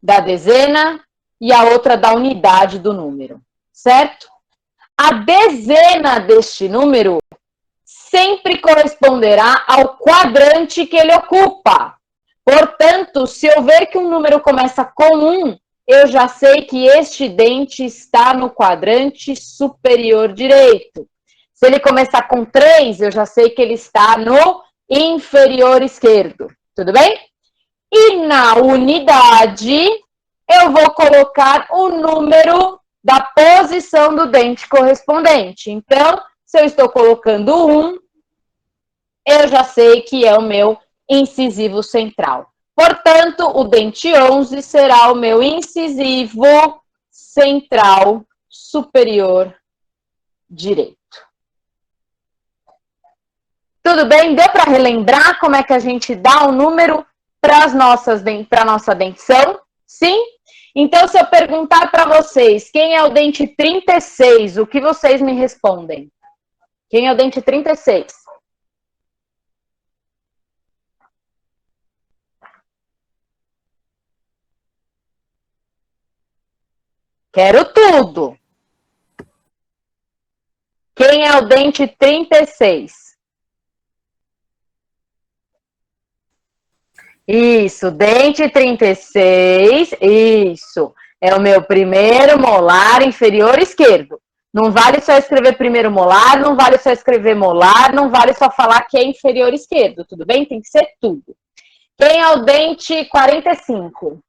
da dezena e a outra da unidade do número, certo? A dezena deste número sempre corresponderá ao quadrante que ele ocupa. Portanto, se eu ver que um número começa com 1, eu já sei que este dente está no quadrante superior direito. Se ele começar com 3, eu já sei que ele está no inferior esquerdo. Tudo bem? E na unidade, eu vou colocar o número da posição do dente correspondente. Então, se eu estou colocando 1, eu já sei que é o meu incisivo central. Portanto, o dente 11 será o meu incisivo central superior direito. Tudo bem? Deu para relembrar como é que a gente dá o número para a nossa dentição? Sim? Então, se eu perguntar para vocês quem é o dente 36, o que vocês me respondem? Quem é o dente 36? Quero tudo. Quem é o dente 36? Isso, dente 36, isso. É o meu primeiro molar inferior esquerdo. Não vale só escrever primeiro molar, não vale só escrever molar, não vale só falar que é inferior esquerdo, tudo bem? Tem que ser tudo. Quem é o dente 45?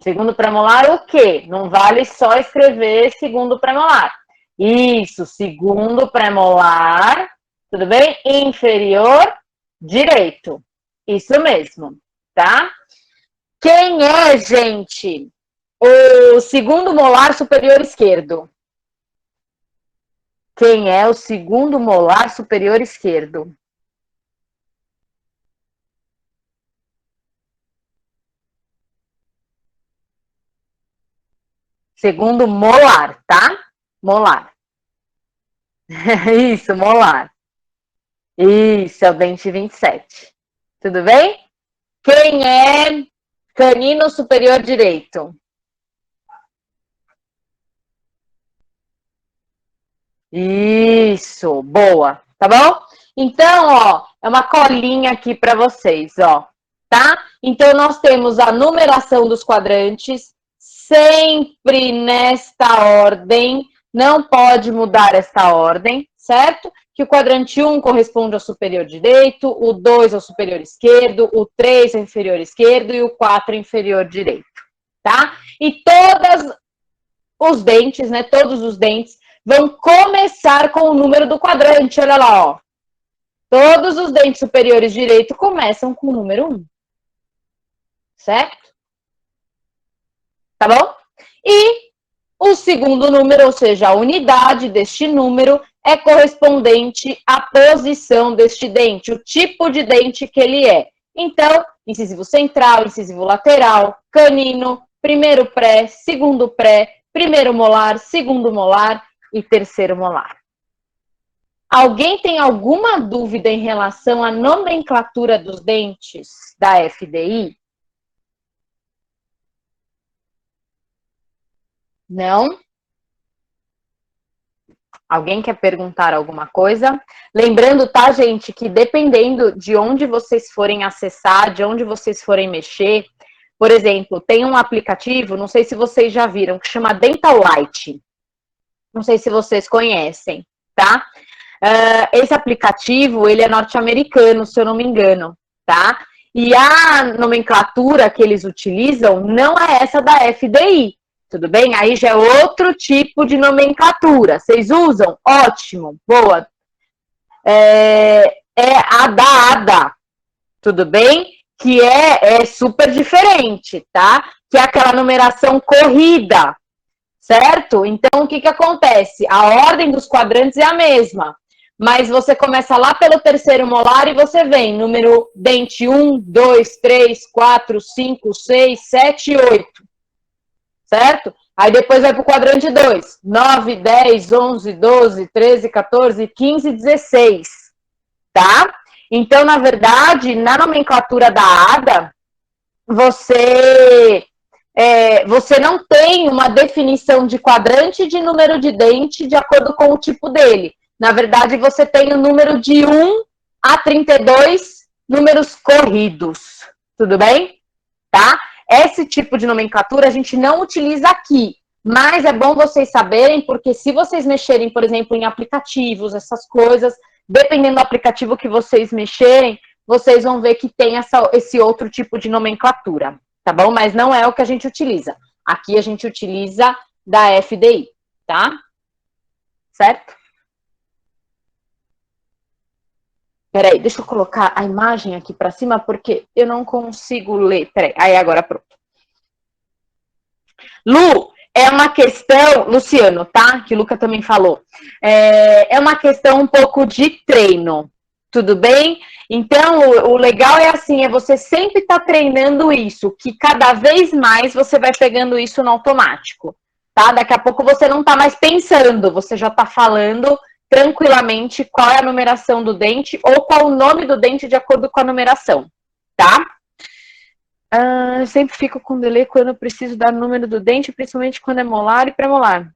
Segundo premolar, o quê? Não vale só escrever segundo premolar. Isso, segundo premolar, tudo bem? Inferior direito. Isso mesmo, tá? Quem é, gente, o segundo molar superior esquerdo? Quem é o segundo molar superior esquerdo? Segundo molar, tá? Molar. Isso, molar. Isso, é o dente 27. Tudo bem? Quem é canino superior direito? Isso, boa, tá bom? Então, ó, é uma colinha aqui para vocês, ó, tá? Então, nós temos a numeração dos quadrantes, sempre nesta ordem, não pode mudar esta ordem, certo? Que o quadrante 1 corresponde ao superior direito, o 2 ao superior esquerdo, o 3 ao inferior esquerdo e o 4 ao inferior direito, tá? E todos os dentes, né, todos os dentes vão começar com o número do quadrante, olha lá, ó. Todos os dentes superiores direito começam com o número 1. Certo? Tá bom? E o segundo número, ou seja, a unidade deste número, é correspondente à posição deste dente, o tipo de dente que ele é. Então, incisivo central, incisivo lateral, canino, primeiro pré, segundo pré, primeiro molar, segundo molar e terceiro molar. Alguém tem alguma dúvida em relação à nomenclatura dos dentes da FDI? Não? Alguém quer perguntar alguma coisa? Lembrando, tá, gente, que dependendo de onde vocês forem acessar, de onde vocês forem mexer, por exemplo, tem um aplicativo, não sei se vocês já viram, que chama Dental Light. Não sei se vocês conhecem, tá? Esse aplicativo, ele é norte-americano, se eu não me engano, tá? E a nomenclatura que eles utilizam não é essa da FDI, tudo bem? Aí já é outro tipo de nomenclatura. Vocês usam? Ótimo, boa. É a da ADA, tudo bem? Que é super diferente, tá? Que é aquela numeração corrida, certo? Então, o que acontece? A ordem dos quadrantes é a mesma, mas você começa lá pelo terceiro molar e você vem número dente 1, 2, 3, 4, 5, 6, 7 e 8. certo? Aí depois vai para o quadrante 2, 9, 10, 11, 12, 13, 14, 15, 16, tá? Então, na verdade, na nomenclatura da ADA, você não tem uma definição de quadrante de número de dente de acordo com o tipo dele. Na verdade, você tem o número de 1 a 32 números corridos. Tudo bem? Tá? Esse tipo de nomenclatura a gente não utiliza aqui, mas é bom vocês saberem, porque se vocês mexerem, por exemplo, em aplicativos, essas coisas, dependendo do aplicativo que vocês mexerem, vocês vão ver que tem esse outro tipo de nomenclatura, tá bom? Mas não é o que a gente utiliza. Aqui a gente utiliza da FDI, tá? Certo? Peraí, deixa eu colocar a imagem aqui para cima, porque eu não consigo ler. Peraí, aí agora pronto. Lu, é uma questão, Luciano, tá? Que o Luca também falou. É uma questão um pouco de treino, tudo bem? Então, o legal é assim, é você sempre estar treinando isso, que cada vez mais você vai pegando isso no automático, tá? Daqui a pouco você não tá mais pensando, você já tá falando tranquilamente qual é a numeração do dente ou qual o nome do dente de acordo com a numeração, tá? Eu sempre fico com delay quando eu preciso dar o número do dente, principalmente quando é molar e premolar.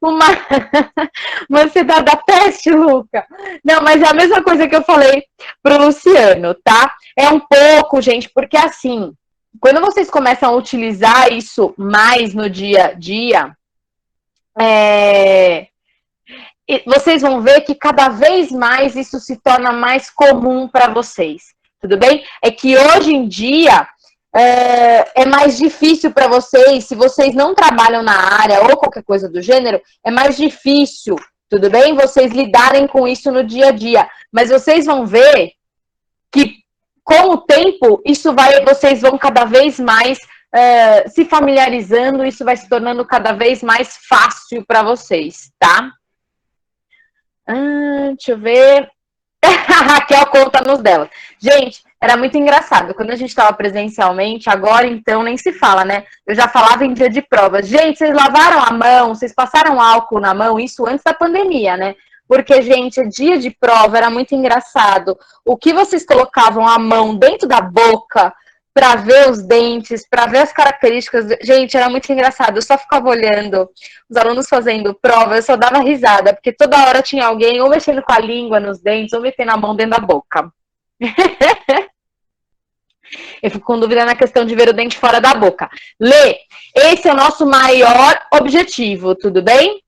Uma ansiedade da peste, Luca. Não, mas é a mesma coisa que eu falei pro Luciano, tá? É um pouco, gente, porque assim, quando vocês começam a utilizar isso mais no dia a dia, vocês vão ver que cada vez mais isso se torna mais comum para vocês. Tudo bem? É que hoje em dia é mais difícil para vocês, se vocês não trabalham na área ou qualquer coisa do gênero, é mais difícil, tudo bem? Vocês lidarem com isso no dia a dia. Mas vocês vão ver que com o tempo, vocês vão cada vez mais se familiarizando, isso vai se tornando cada vez mais fácil para vocês, tá? Deixa eu ver. A Raquel conta nos dela. Gente, era muito engraçado. Quando a gente estava presencialmente, agora então nem se fala, né? Eu já falava em dia de provas. Gente, vocês lavaram a mão, vocês passaram álcool na mão, isso antes da pandemia, né? Porque, gente, dia de prova era muito engraçado. O que vocês colocavam a mão dentro da boca para ver os dentes, para ver as características. Gente, era muito engraçado. Eu só ficava olhando os alunos fazendo prova, eu só dava risada, porque toda hora tinha alguém ou mexendo com a língua nos dentes, ou metendo a mão dentro da boca. Eu fico com dúvida na questão de ver o dente fora da boca. Lê, esse é o nosso maior objetivo, tudo bem?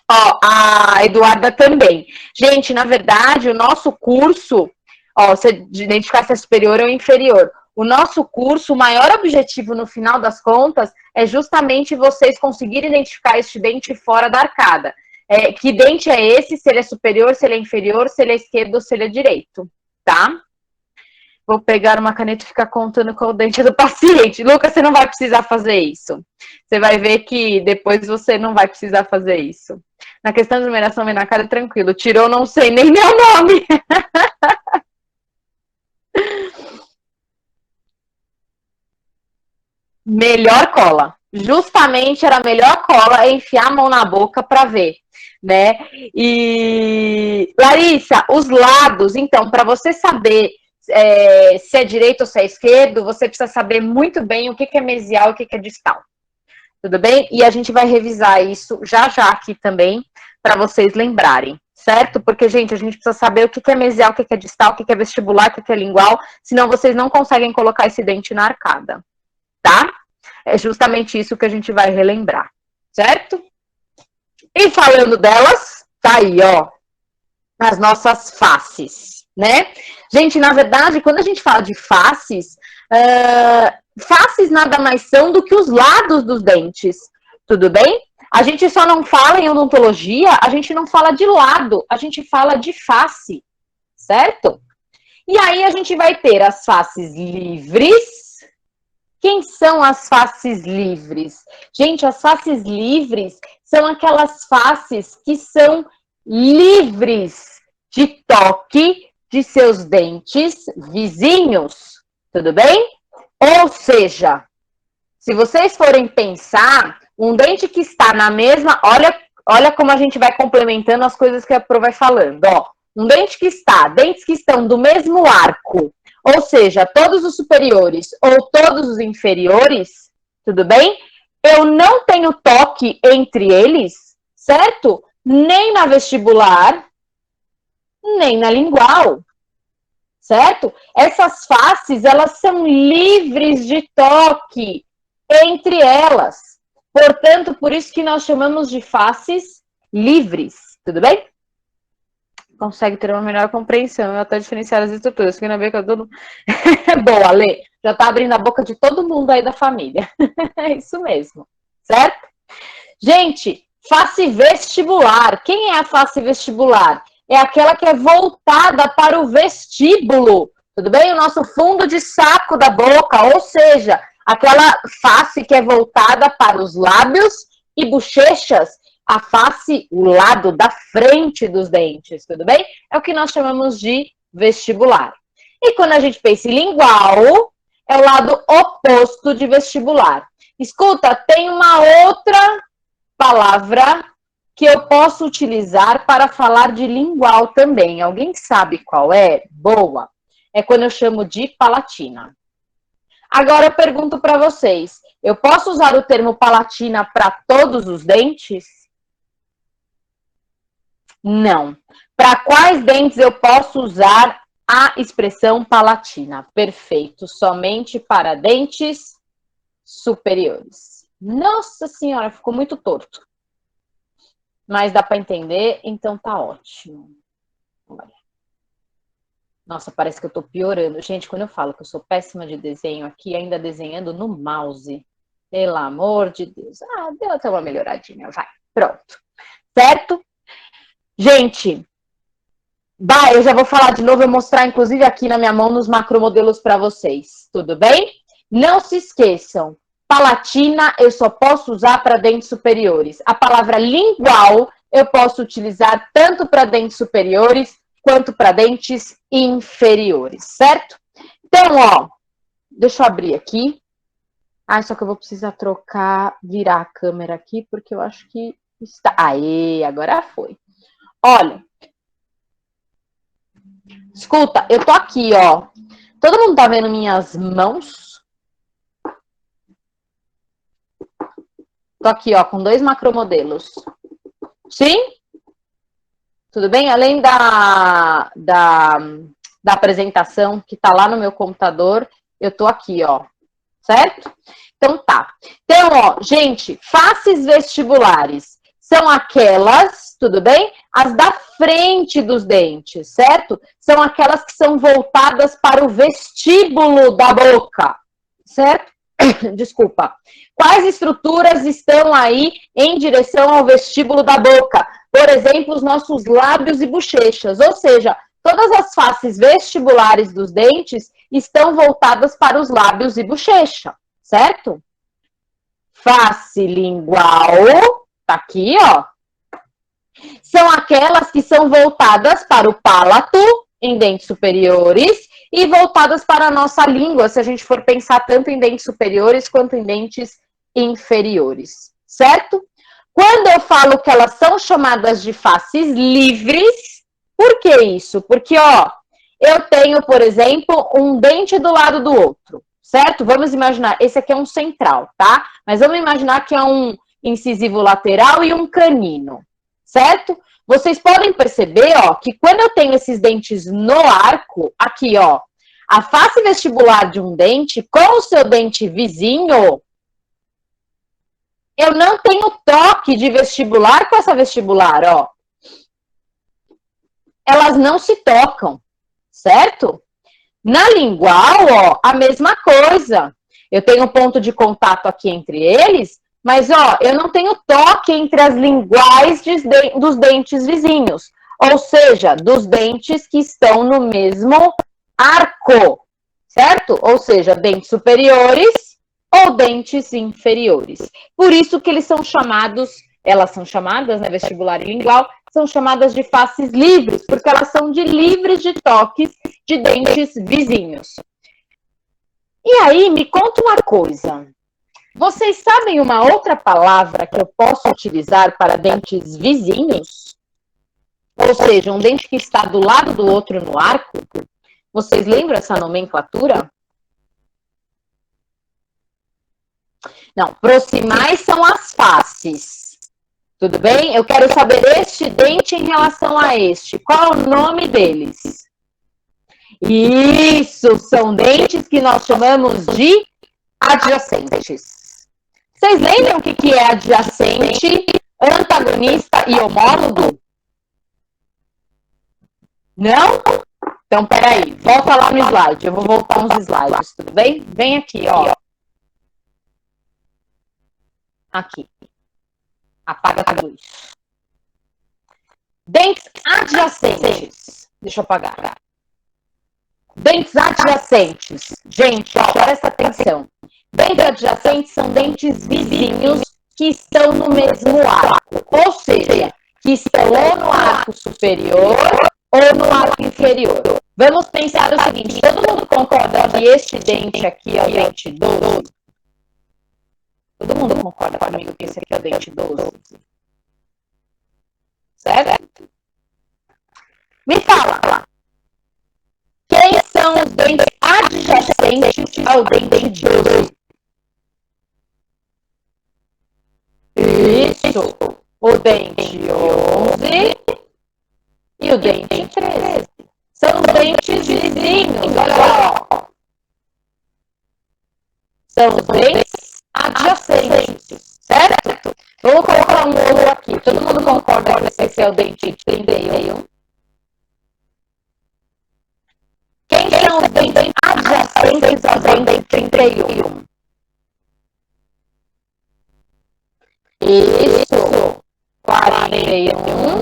Ó, a Eduarda também. Gente, na verdade, o nosso curso, você identificar se é superior ou inferior. O nosso curso, o maior objetivo no final das contas é justamente vocês conseguirem identificar este dente fora da arcada. Que dente é esse? Se ele é superior, se ele é inferior, se ele é esquerdo ou se ele é direito, tá? Vou pegar uma caneta e ficar contando qual o dente do paciente. Lucas, você não vai precisar fazer isso. Você vai ver que depois você não vai precisar fazer isso. Na questão de numeração, vem na cara, tranquilo. Tirou, não sei nem meu nome. Melhor cola. Justamente era a melhor cola é enfiar a mão na boca para ver, né? E Larissa, os lados, então, para você saber se é direito ou se é esquerdo, você precisa saber muito bem o que é mesial e o que é distal. Tudo bem? E a gente vai revisar isso já já aqui também, para vocês lembrarem, certo? Porque, gente, a gente precisa saber o que é mesial, o que é distal, o que é vestibular, o que é lingual, senão vocês não conseguem colocar esse dente na arcada, tá? É justamente isso que a gente vai relembrar, certo? E falando delas, tá aí, ó, as nossas faces, né? Gente, na verdade, quando a gente fala de faces, faces nada mais são do que os lados dos dentes, tudo bem? A gente só não fala em odontologia, a gente não fala de lado, a gente fala de face, certo? E aí a gente vai ter as faces livres. Quem são as faces livres? Gente, as faces livres são aquelas faces que são livres de toque de seus dentes vizinhos, tudo bem? Ou seja, Se vocês forem pensar, um dente que está na mesma... Olha como a gente vai complementando as coisas que a Pro vai falando, ó. Dentes que estão do mesmo arco, ou seja, todos os superiores ou todos os inferiores, tudo bem? Eu não tenho toque entre eles, certo? Nem na vestibular, nem na lingual, certo? Essas faces, elas são livres de toque entre elas. Portanto, por isso que nós chamamos de faces livres, tudo bem? Consegue ter uma melhor compreensão e até diferenciar as estruturas. Fica na boca todo... Boa, Lê. Já tá abrindo a boca de todo mundo aí da família. É isso mesmo, certo? Gente, face vestibular. Quem é a face vestibular? É aquela que é voltada para o vestíbulo, tudo bem? O nosso fundo de saco da boca, ou seja, aquela face que é voltada para os lábios e bochechas, a face, o lado da frente dos dentes, tudo bem? É o que nós chamamos de vestibular. E quando a gente pensa em lingual, é o lado oposto de vestibular. Escuta, tem uma outra palavra que eu posso utilizar para falar de lingual também. Alguém sabe qual é? Boa. É quando eu chamo de palatina. Agora eu pergunto para vocês, eu posso usar o termo palatina para todos os dentes? Não. Para quais dentes eu posso usar a expressão palatina? Perfeito. Somente para dentes superiores. Nossa senhora, ficou muito torto. Mas dá para entender, então tá ótimo. Olha. Nossa, parece que eu tô piorando. Gente, quando eu falo que eu sou péssima de desenho aqui, ainda desenhando no mouse. Pelo amor de Deus. Ah, deu até uma melhoradinha, vai. Pronto. Certo? Gente, eu já vou falar de novo, eu mostrar inclusive aqui na minha mão nos macromodelos para vocês. Tudo bem? Não se esqueçam, palatina eu só posso usar para dentes superiores. A palavra lingual eu posso utilizar tanto para dentes superiores quanto para dentes inferiores, certo? Então, ó, deixa eu abrir aqui. Ah, só que eu vou precisar virar a câmera aqui, porque eu acho que está... Aê, agora foi. Olha, escuta, eu tô aqui, ó. Todo mundo tá vendo minhas mãos? Tô aqui, ó, com 2 macromodelos. Sim? Tudo bem? Além da apresentação que tá lá no meu computador, eu tô aqui, ó. Certo? Então tá. Então, ó, gente, faces vestibulares são aquelas, tudo bem? As da frente dos dentes, certo? São aquelas que são voltadas para o vestíbulo da boca, certo? Desculpa. Quais estruturas estão aí em direção ao vestíbulo da boca? Por exemplo, os nossos lábios e bochechas, ou seja, todas as faces vestibulares dos dentes estão voltadas para os lábios e bochecha, certo? Face lingual, tá aqui, ó. São aquelas que são voltadas para o palato, em dentes superiores, e voltadas para a nossa língua, se a gente for pensar tanto em dentes superiores quanto em dentes inferiores, certo? Quando eu falo que elas são chamadas de faces livres, por que isso? Porque, ó, eu tenho, por exemplo, um dente do lado do outro, certo? Vamos imaginar, esse aqui é um central, tá? Mas vamos imaginar que é um incisivo lateral e um canino, certo? Vocês podem perceber, ó, que quando eu tenho esses dentes no arco, aqui, ó, a face vestibular de um dente com o seu dente vizinho, eu não tenho toque de vestibular com essa vestibular, ó. Elas não se tocam, certo? Na lingual, ó, a mesma coisa. Eu tenho um ponto de contato aqui entre eles, mas, ó, eu não tenho toque entre as linguais dos dentes vizinhos. Ou seja, dos dentes que estão no mesmo arco, certo? Ou seja, dentes superiores ou dentes inferiores. Por isso que elas são chamadas, né, vestibular e lingual, são chamadas de faces livres, porque elas são livres de toques de dentes vizinhos. E aí, me conta uma coisa. Vocês sabem uma outra palavra que eu posso utilizar para dentes vizinhos? Ou seja, um dente que está do lado do outro no arco? Vocês lembram essa nomenclatura? Não, proximais são as faces. Tudo bem? Eu quero saber este dente em relação a este. Qual é o nome deles? Isso, são dentes que nós chamamos de adjacentes. Vocês lembram o que é adjacente, antagonista e homólogo? Não? Então, peraí, volta lá no slide. Eu vou voltar uns slides, tudo bem? Vem aqui, ó. Aqui. Apaga tudo isso. Dentes adjacentes. Deixa eu apagar. Dentes adjacentes. Gente, ó, presta atenção. Dentes adjacentes são dentes vizinhos que estão no mesmo arco. Ou seja, que estão ou no arco superior ou no arco inferior. Vamos pensar o seguinte, todo mundo concorda que este dente aqui é o dente 12? Todo mundo concorda comigo que esse aqui é o dente 12? Certo? Me fala, quem são os dentes adjacentes ao dente 12? Isso, o dente 11 e o dente 13. São os dentes vizinhos, olha lá. São os dentes adjacentes, certo? Vou colocar um novo aqui. Todo mundo concorda que esse é o dente 31? Quem são os dentes adjacentes ao dente 31? Isso, 41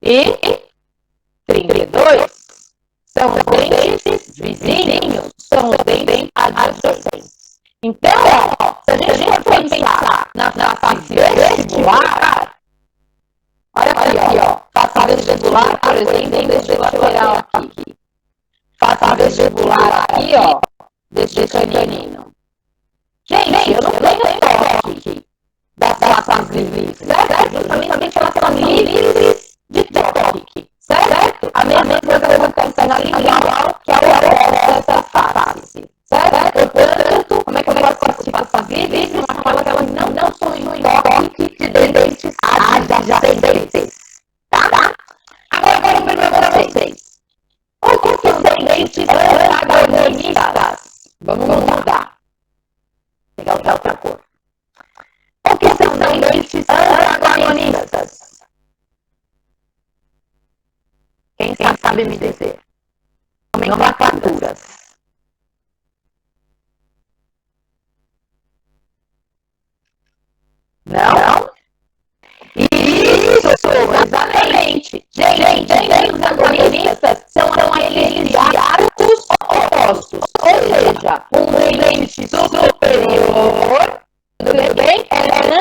e 32. São os dentes vizinhos, são os dentes adjacentes. Então, ó, se a gente for pensar na face vestibular, olha aqui, ó, face vestibular, por exemplo, deste lateral aqui. Face vestibular aqui, ó, deste canino. Gente, eu não tenho toque das faces livres, certo? Justamente elas são livres de toque, certo? A mesma coisa que acontece na lingual, que é o oposto dessa face, certo? Portanto, como é que eu posso classificar essas livres? Aquelas que elas não são em toque de dentes adjacentes, tá? Agora eu quero perguntar para vocês. O que são dentes antagonistas? Vamos mudar. Vou pegar outra cor. O que são dentes antagonistas? Quem sabe me dizer? Nomenclaturas. Não? Isso, exatamente. Gente, dentes antagonistas são aqueles arcos opostos. Ou seja, um dente superior, tudo bem? É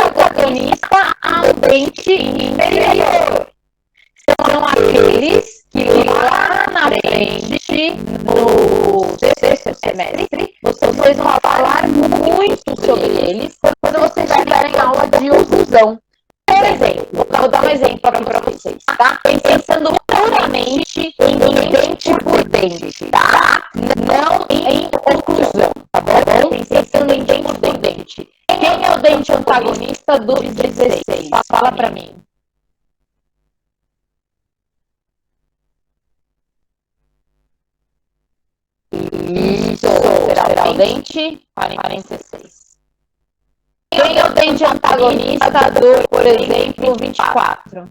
antagonista ao dente inferior. São aqueles que lá na frente, no terceiro semestre, vocês vão falar muito sobre eles quando vocês tiverem aula de oclusão. Por exemplo, vou dar um exemplo aqui para vocês, tá? Pensando puramente em dente por dente, tá? Não em oclusão, tá bom? Pensando em dente por dente. Quem é o dente antagonista dos 16? Fala para mim. Isso, será o dente 46. Quem é o dente antagonista do, por exemplo, 24?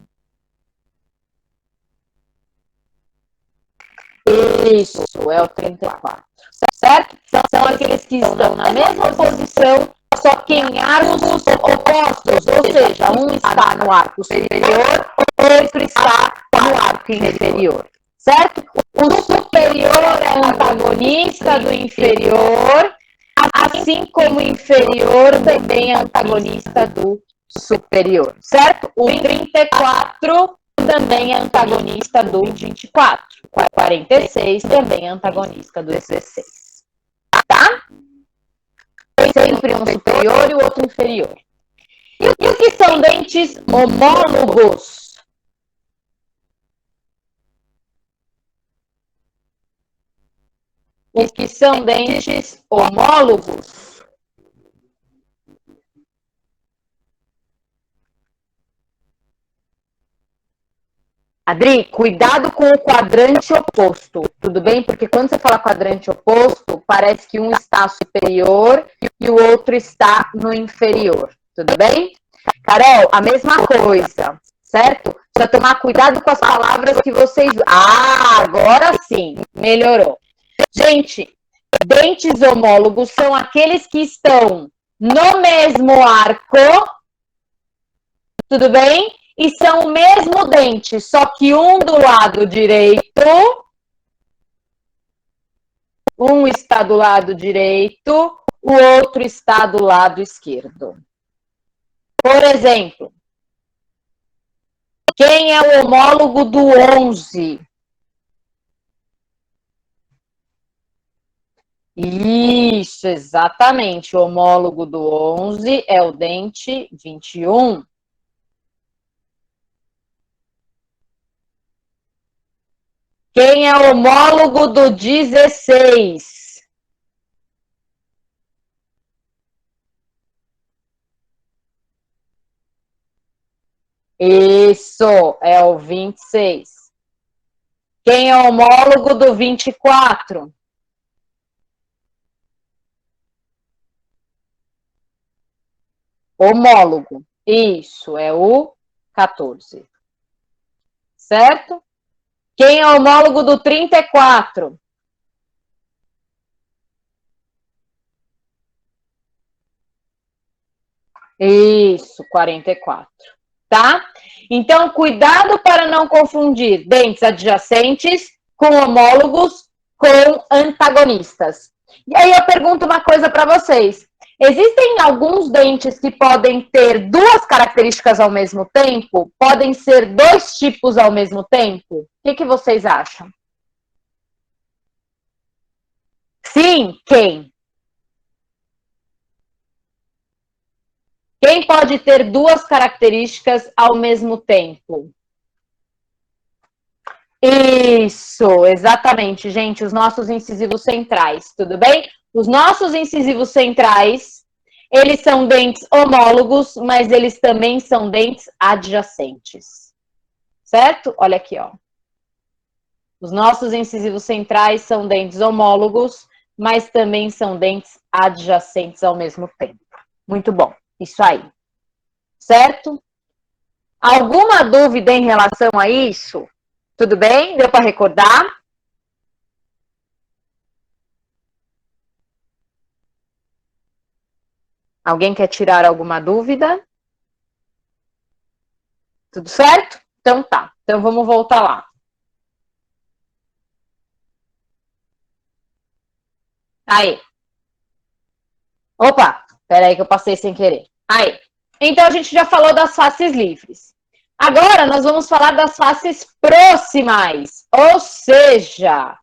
Isso, é o 34. Certo? São aqueles que estão na mesma posição, só que em arcos opostos. Ou seja, um está no arco superior, outro está no arco inferior. Certo? O superior é antagonista do inferior, assim como o inferior também é antagonista do superior, certo? O 34 também é antagonista do 24. O 46 também é antagonista do 16. Tá? sempre um superior e o outro inferior. E o que são dentes homólogos? O que são dentes homólogos? Adri, cuidado com o quadrante oposto, tudo bem? Porque quando você fala quadrante oposto, parece que um está superior e o outro está no inferior, tudo bem? Carol, a mesma coisa, certo? Precisa tomar cuidado com as palavras que vocês... Ah, agora sim, melhorou. Gente, dentes homólogos são aqueles que estão no mesmo arco, tudo bem? E são o mesmo dente, só que um do lado direito, um está do lado direito, o outro está do lado esquerdo. Por exemplo, quem é o homólogo do 11? Isso, exatamente. O homólogo do 11 é o dente 21. Quem é o homólogo do 16? Isso, é o 26. Quem é o homólogo do 24? Homólogo. Isso, é o 14. Certo? Quem é o homólogo do 34? Isso, 44. Tá? Então, cuidado para não confundir dentes adjacentes com homólogos com antagonistas. E aí eu pergunto uma coisa para vocês. Existem alguns dentes que podem ter duas características ao mesmo tempo? Podem ser dois tipos ao mesmo tempo? O que vocês acham? Sim, quem? Quem pode ter duas características ao mesmo tempo? Isso, exatamente, gente, os nossos incisivos centrais, tudo bem? Os nossos incisivos centrais, eles são dentes homólogos, mas eles também são dentes adjacentes, certo? Olha aqui, ó. Os nossos incisivos centrais são dentes homólogos, mas também são dentes adjacentes ao mesmo tempo. Muito bom, isso aí, certo? Alguma dúvida em relação a isso? Tudo bem? Deu para recordar? Alguém quer tirar alguma dúvida? Tudo certo? Então tá. Então vamos voltar lá. Aí. Opa, peraí que eu passei sem querer. Aí. Então a gente já falou das faces livres. Agora nós vamos falar das faces proximais, ou seja,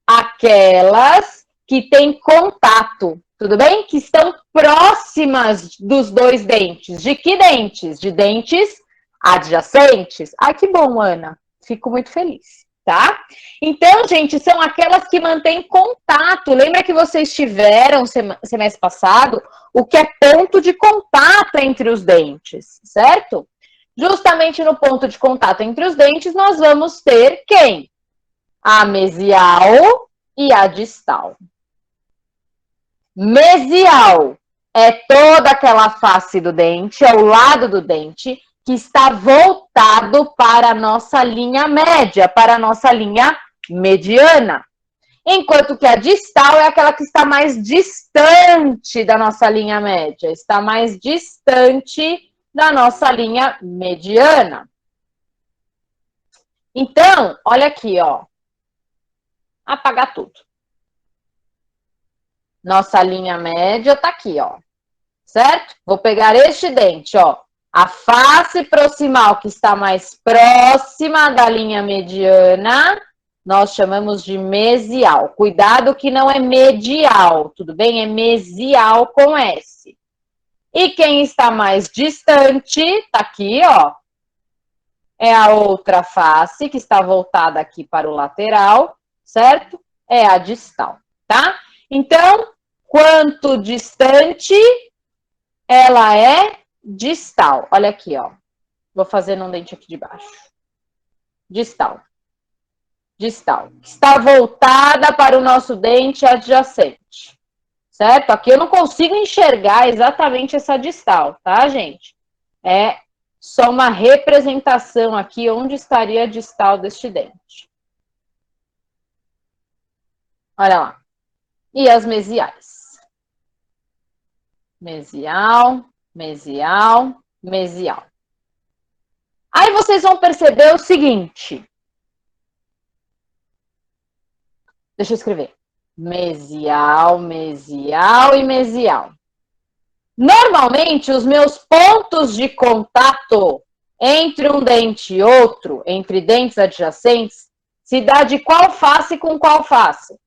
aquelas que têm contato, tudo bem? Que estão próximas dos dois dentes. De que dentes? De dentes adjacentes. Ai, que bom, Ana. Fico muito feliz, tá? Então, gente, são aquelas que mantêm contato. Lembra que vocês tiveram semestre passado o que é ponto de contato entre os dentes, certo? Justamente no ponto de contato entre os dentes, nós vamos ter quem? A mesial e a distal. Mesial é toda aquela face do dente, ao lado do dente, que está voltado para a nossa linha média, para a nossa linha mediana. Enquanto que a distal é aquela que está mais distante da nossa linha média, está mais distante da nossa linha mediana. Então, olha aqui, ó. Apagar tudo. Nossa linha média tá aqui, ó. Certo? Vou pegar este dente, ó. A face proximal que está mais próxima da linha mediana nós chamamos de mesial. Cuidado que não é medial, tudo bem? É mesial com S. E quem está mais distante, tá aqui, ó, é a outra face, que está voltada aqui para o lateral, certo? É a distal, tá? Então, quanto distante, ela é distal. Olha aqui, ó. Vou fazer num dente aqui de baixo. Distal. Distal. Está voltada para o nosso dente adjacente. Certo? Aqui eu não consigo enxergar exatamente essa distal, tá, gente? É só uma representação aqui onde estaria a distal deste dente. Olha lá. E as mesiais. Mesial, mesial, mesial. Aí vocês vão perceber o seguinte. Deixa eu escrever. Mesial, mesial e mesial. Normalmente, os meus pontos de contato entre um dente e outro, entre dentes adjacentes, se dá de qual face com qual face?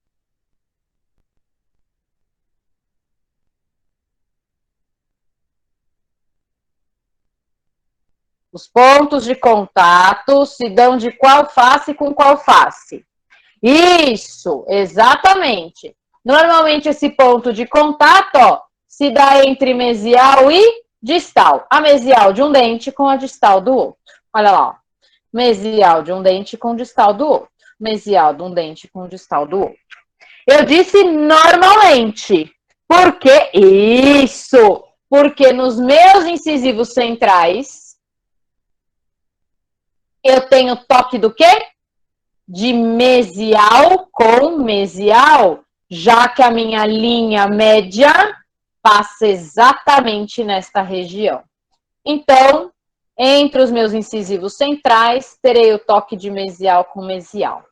Os pontos de contato se dão de qual face com qual face? Isso, exatamente. Normalmente, esse ponto de contato, ó, se dá entre mesial e distal. A mesial de um dente com a distal do outro. Olha lá, ó. Mesial de um dente com distal do outro. Mesial de um dente com distal do outro. Eu disse normalmente. Por que isso? Porque nos meus incisivos centrais, eu tenho toque do quê? De mesial com mesial, já que a minha linha média passa exatamente nesta região. Então, entre os meus incisivos centrais, terei o toque de mesial com mesial.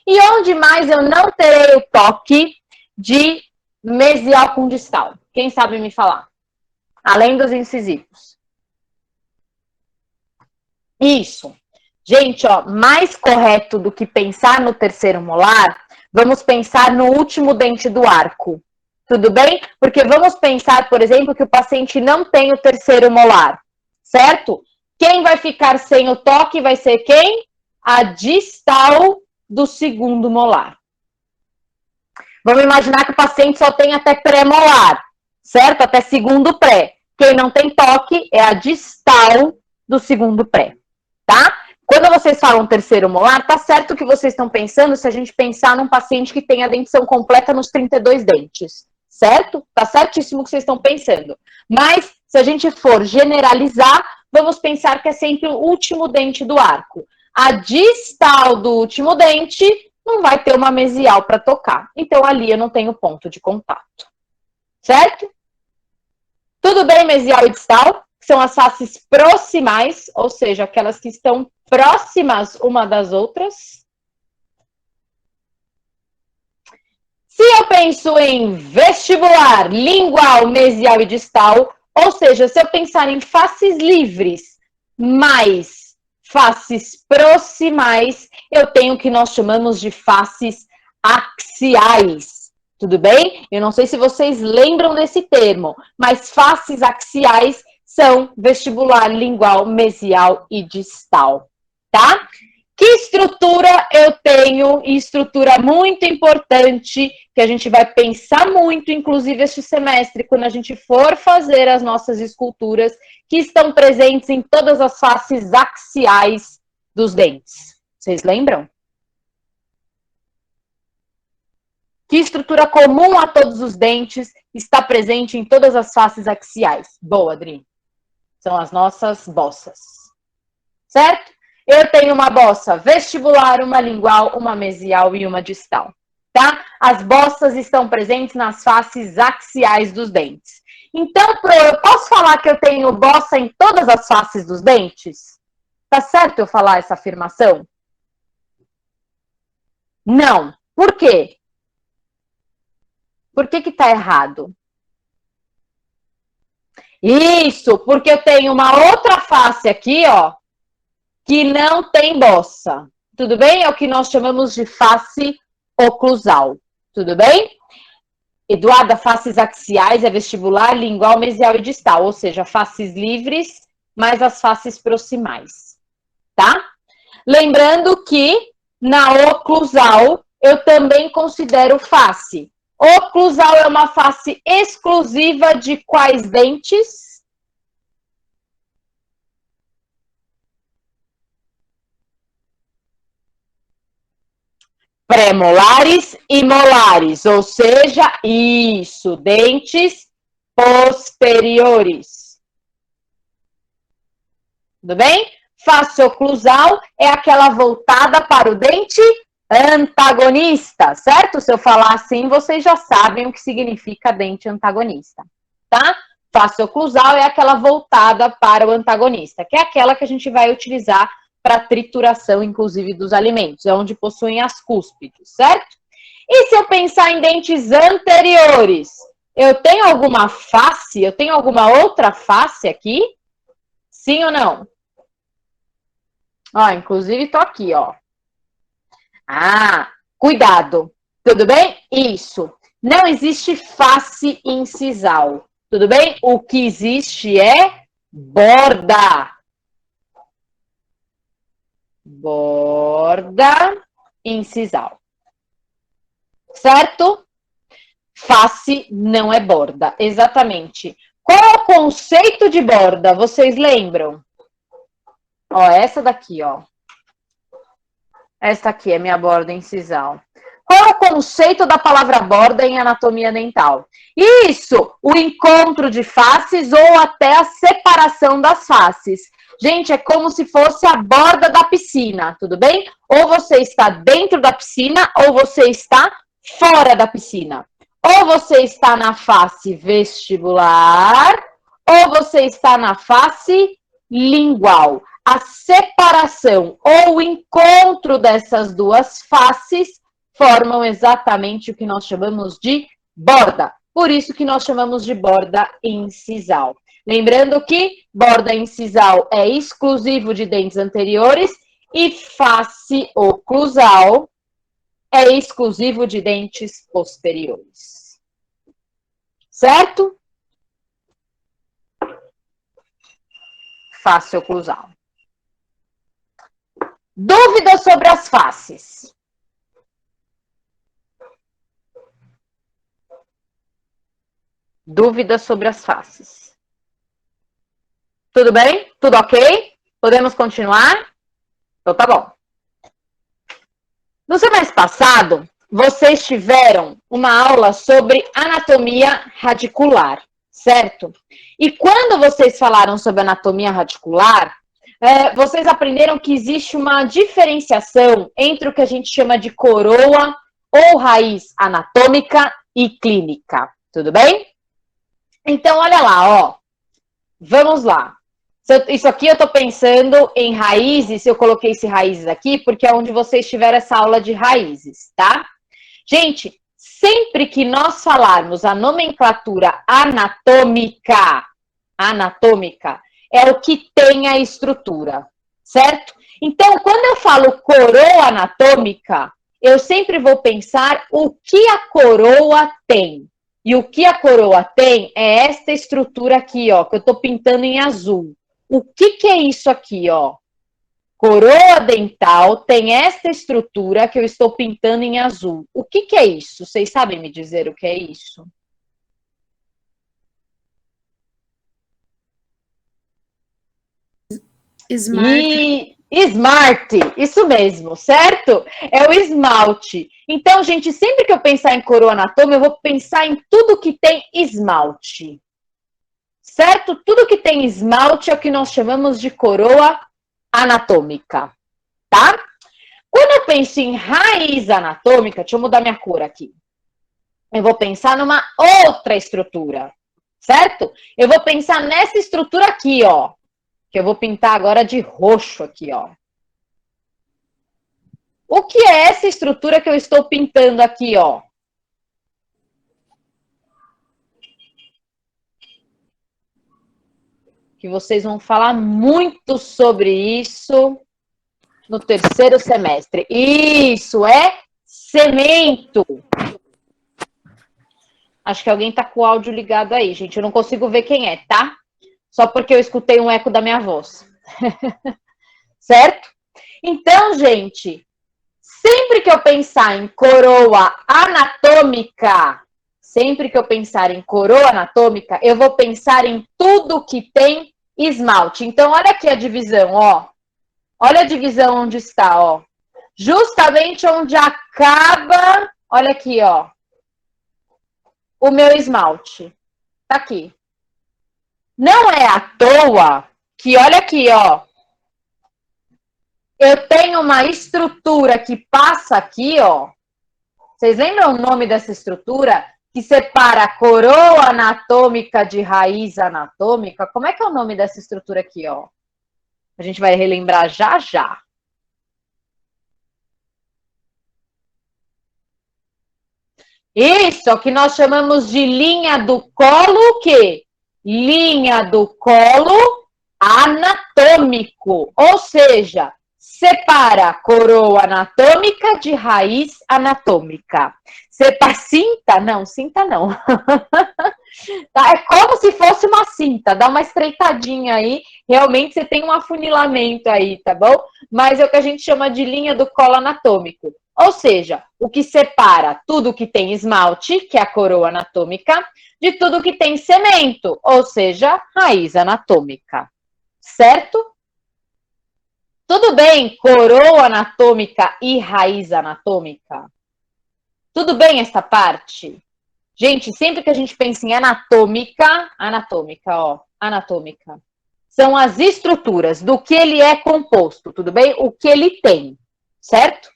E onde mais eu não terei o toque de mesial com distal? Quem sabe me falar? Além dos incisivos. Isso. Gente, ó, mais correto do que pensar no terceiro molar, vamos pensar no último dente do arco. Tudo bem? Porque vamos pensar, por exemplo, que o paciente não tem o terceiro molar, certo? Quem vai ficar sem o toque vai ser quem? A distal do segundo molar. Vamos imaginar que o paciente só tem até pré-molar, certo? Até segundo pré. Quem não tem toque é a distal do segundo pré, tá? Quando vocês falam terceiro molar, tá certo que vocês estão pensando se a gente pensar num paciente que tem a dentição completa nos 32 dentes, certo? Tá certíssimo o que vocês estão pensando. Mas, se a gente for generalizar, vamos pensar que é sempre o último dente do arco. A distal do último dente não vai ter uma mesial para tocar. Então, ali eu não tenho ponto de contato. Certo? Tudo bem, mesial e distal? São as faces proximais, ou seja, aquelas que estão próximas uma das outras. Se eu penso em vestibular, lingual, mesial e distal, ou seja, se eu pensar em faces livres, mais faces proximais, eu tenho o que nós chamamos de faces axiais. Tudo bem? Eu não sei se vocês lembram desse termo, mas faces axiais são vestibular, lingual, mesial e distal, tá? Que estrutura eu tenho? E estrutura muito importante, que a gente vai pensar muito, inclusive este semestre, quando a gente for fazer as nossas esculturas, que estão presentes em todas as faces axiais dos dentes. Vocês lembram? Que estrutura comum a todos os dentes está presente em todas as faces axiais? Boa, Adri. São as nossas bossas. Certo? Eu tenho uma bossa vestibular, uma lingual, uma mesial e uma distal. Tá? As bossas estão presentes nas faces axiais dos dentes. Então, eu posso falar que eu tenho bossa em todas as faces dos dentes? Tá certo eu falar essa afirmação? Não. Por quê? Por que que tá errado? Isso, porque eu tenho uma outra face aqui, ó, que não tem bossa. tudo bem? É o que nós chamamos de face oclusal, tudo bem? Eduarda, faces axiais é vestibular, lingual, mesial e distal, ou seja, faces livres, mais as faces proximais, tá? Lembrando que na oclusal eu também considero face. Oclusal é uma face exclusiva de quais dentes? Premolares e molares, ou seja, isso, dentes posteriores. Tudo bem? Face oclusal é aquela voltada para o dente antagonista, certo? Se eu falar assim, vocês já sabem o que significa dente antagonista, tá? Face oclusal é aquela voltada para o antagonista, que é aquela que a gente vai utilizar para trituração, inclusive, dos alimentos, é onde possuem as cúspides, certo? E se eu pensar em dentes anteriores, eu tenho alguma face, eu tenho alguma outra face aqui? Sim ou não? Ó, inclusive tô aqui, ó. Ah, cuidado. Tudo bem? Isso. Não existe face incisal. Tudo bem? O que existe é borda. Borda incisal. Certo? Face não é borda. Exatamente. Qual é o conceito de borda? Vocês lembram? Ó, essa daqui, ó. Esta aqui é minha borda incisal. Qual é o conceito da palavra borda em anatomia dental? Isso, o encontro de faces ou até a separação das faces. Gente, é como se fosse a borda da piscina, tudo bem? Ou você está dentro da piscina ou você está fora da piscina. Ou você está na face vestibular ou você está na face lingual. A separação ou o encontro dessas duas faces formam exatamente o que nós chamamos de borda. Por isso que nós chamamos de borda incisal. Lembrando que borda incisal é exclusivo de dentes anteriores e face oclusal é exclusivo de dentes posteriores. Certo? Face oclusal. Dúvidas sobre as faces? Dúvidas sobre as faces? Tudo bem? Tudo ok? Podemos continuar? Então tá bom. No semestre passado, vocês tiveram uma aula sobre anatomia radicular, certo? E quando vocês falaram sobre anatomia radicular, vocês aprenderam que existe uma diferenciação entre o que a gente chama de coroa ou raiz anatômica e clínica, tudo bem? Então, olha lá, ó. Vamos lá. Isso aqui eu estou pensando em raízes, eu coloquei esse raízes aqui, porque é onde vocês tiveram essa aula de raízes, tá? Gente, sempre que nós falarmos a nomenclatura anatômica, é o que tem a estrutura, certo? Então, quando eu falo coroa anatômica, eu sempre vou pensar o que a coroa tem. E o que a coroa tem é esta estrutura aqui, ó, que eu estou pintando em azul. O que é isso aqui, ó? Coroa dental tem esta estrutura que eu estou pintando em azul. O que é isso? Vocês sabem me dizer o que é isso? Smart. Smart, isso mesmo, certo? É o esmalte. Então, gente, sempre que eu pensar em coroa anatômica, eu vou pensar em tudo que tem esmalte. Certo? Tudo que tem esmalte é o que nós chamamos de coroa anatômica, tá? Quando eu penso em raiz anatômica, deixa eu mudar minha cor aqui. Eu vou pensar numa outra estrutura, certo? Eu vou pensar nessa estrutura aqui, ó, que eu vou pintar agora de roxo aqui, ó. O que é essa estrutura que eu estou pintando aqui, ó? Que vocês vão falar muito sobre isso. no terceiro semestre. Isso é cemento. Acho que alguém tá com o áudio ligado aí, gente. Eu não consigo ver quem é, tá? Só porque eu escutei um eco da minha voz. Certo? Então, gente, sempre que eu pensar em coroa anatômica, eu vou pensar em tudo que tem esmalte. Então, olha aqui a divisão, ó. Olha a divisão onde está, ó. Justamente onde acaba, olha aqui, ó, o meu esmalte. Tá aqui. Não é à toa que, olha aqui, ó, eu tenho uma estrutura que passa aqui, ó. Vocês lembram o nome dessa estrutura? Que separa a coroa anatômica de raiz anatômica? Como é que é o nome dessa estrutura aqui, ó? A gente vai relembrar já já. Isso, é o que nós chamamos de linha do colo, o quê? Linha do colo anatômico, ou seja, separa a coroa anatômica de raiz anatômica. Separa cinta? Não, cinta não. Tá? É como se fosse uma cinta, dá uma estreitadinha aí, realmente você tem um afunilamento aí, tá bom? Mas é o que a gente chama de linha do colo anatômico. Ou seja, o que separa tudo que tem esmalte, que é a coroa anatômica, de tudo que tem cemento, ou seja, raiz anatômica. Certo? Tudo bem, coroa anatômica e raiz anatômica? Tudo bem esta parte? Gente, sempre que a gente pensa em anatômica, são as estruturas do que ele é composto, tudo bem? O que ele tem, certo?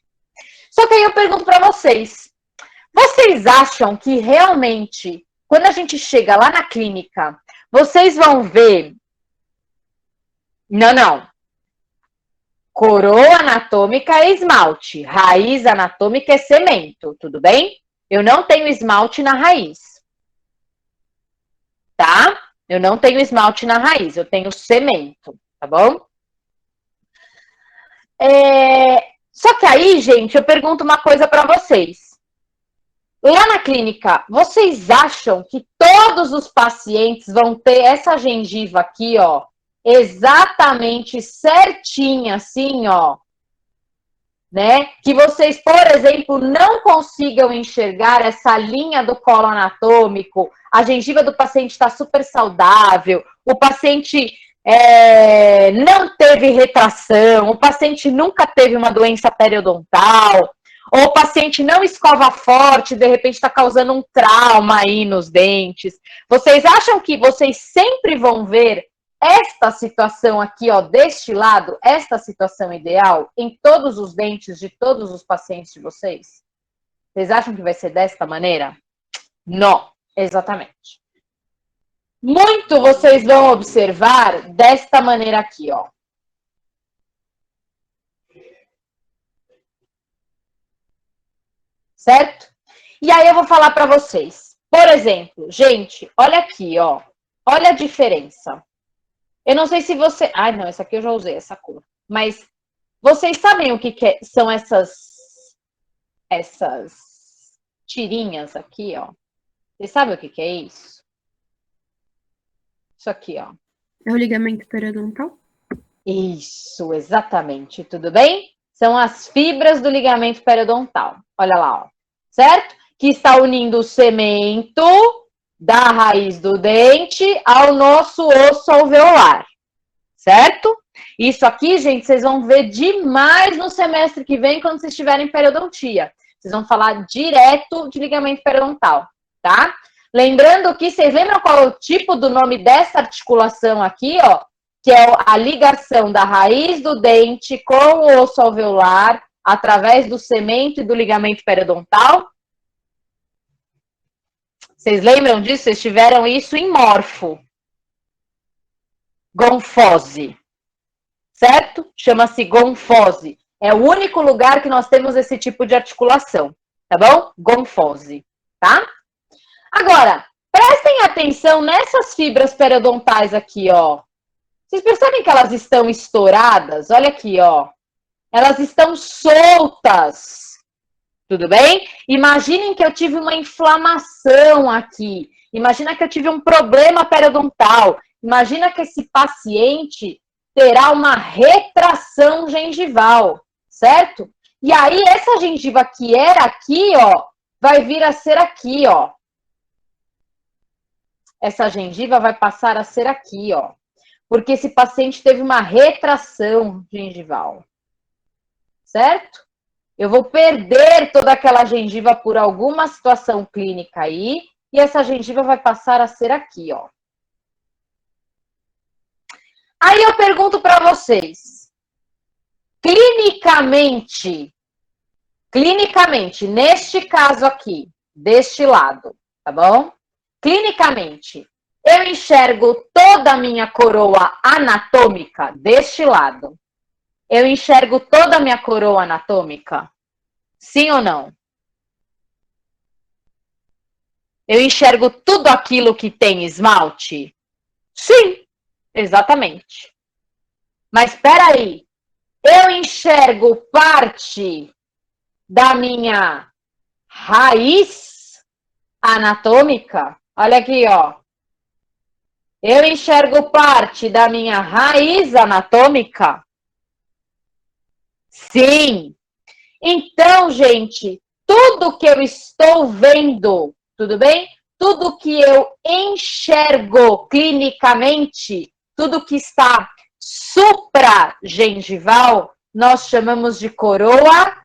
Só que aí eu pergunto para vocês, vocês acham que realmente, quando a gente chega lá na clínica, vocês vão ver... Não. Coroa anatômica é esmalte, raiz anatômica é cemento, tudo bem? Eu não tenho esmalte na raiz, tá? Eu não tenho esmalte na raiz, eu tenho cemento, tá bom? Só que aí, gente, eu pergunto uma coisa para vocês. Lá na clínica, vocês acham que todos os pacientes vão ter essa gengiva aqui, ó, exatamente certinha, assim, ó, né? Que vocês, por exemplo, não consigam enxergar essa linha do colo anatômico, a gengiva do paciente está super saudável, o paciente não teve retração, o paciente nunca teve uma doença periodontal, ou o paciente não escova forte, de repente está causando um trauma aí nos dentes. Vocês acham que vocês sempre vão ver esta situação aqui, ó, deste lado, esta situação ideal em todos os dentes de todos os pacientes de vocês? Vocês acham que vai ser desta maneira? Não, exatamente. Muito vocês vão observar desta maneira aqui, ó. Certo? E aí eu vou falar para vocês. Por exemplo, gente, olha aqui, ó. Olha a diferença. Eu não sei se você... Ai, não, essa aqui eu já usei, essa cor. Mas vocês sabem o que são essas tirinhas aqui, ó? Vocês sabem o que é isso? Isso aqui, ó. É o ligamento periodontal? Isso, exatamente. Tudo bem? São as fibras do ligamento periodontal. Olha lá, ó. Certo? Que está unindo o cemento da raiz do dente ao nosso osso alveolar. Certo? Isso aqui, gente, vocês vão ver demais no semestre que vem, quando vocês estiverem em periodontia. Vocês vão falar direto de ligamento periodontal, tá? Lembrando que, vocês lembram qual é o tipo do nome dessa articulação aqui, ó? Que é a ligação da raiz do dente com o osso alveolar através do cemento e do ligamento periodontal? Vocês lembram disso? Vocês tiveram isso em morfo. Gonfose. Certo? Chama-se gonfose. É o único lugar que nós temos esse tipo de articulação. Tá bom? Gonfose. Tá? Agora, prestem atenção nessas fibras periodontais aqui, ó. Vocês percebem que elas estão estouradas? Olha aqui, ó. Elas estão soltas. Tudo bem? Imaginem que eu tive uma inflamação aqui. Imagina que eu tive um problema periodontal. Imagina que esse paciente terá uma retração gengival, certo? E aí, essa gengiva que era aqui, ó, vai vir a ser aqui, ó. Essa gengiva vai passar a ser aqui, ó. Porque esse paciente teve uma retração gengival. Certo? Eu vou perder toda aquela gengiva por alguma situação clínica aí, e essa gengiva vai passar a ser aqui, ó. Aí eu pergunto para vocês, clinicamente, neste caso aqui, deste lado, tá bom? Clinicamente, eu enxergo toda a minha coroa anatômica deste lado. Eu enxergo toda a minha coroa anatômica? Sim ou não? Eu enxergo tudo aquilo que tem esmalte? Sim, exatamente. Mas espera aí, eu enxergo parte da minha raiz anatômica? Olha aqui, ó. Eu enxergo parte da minha raiz anatômica? Sim. Então, gente, tudo que eu estou vendo, tudo bem? Tudo que eu enxergo clinicamente, tudo que está supragengival, nós chamamos de coroa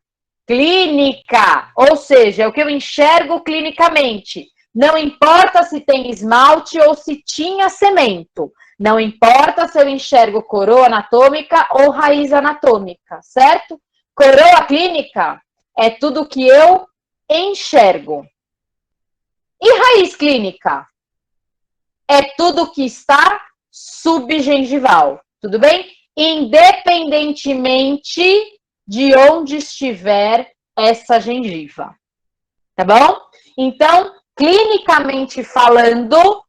clínica. Ou seja, é o que eu enxergo clinicamente. Não importa se tem esmalte ou se tinha cemento. Não importa se eu enxergo coroa anatômica ou raiz anatômica, certo? Coroa clínica é tudo que eu enxergo. E raiz clínica? É tudo que está subgengival, tudo bem? Independentemente de onde estiver essa gengiva, tá bom? Então, clinicamente falando,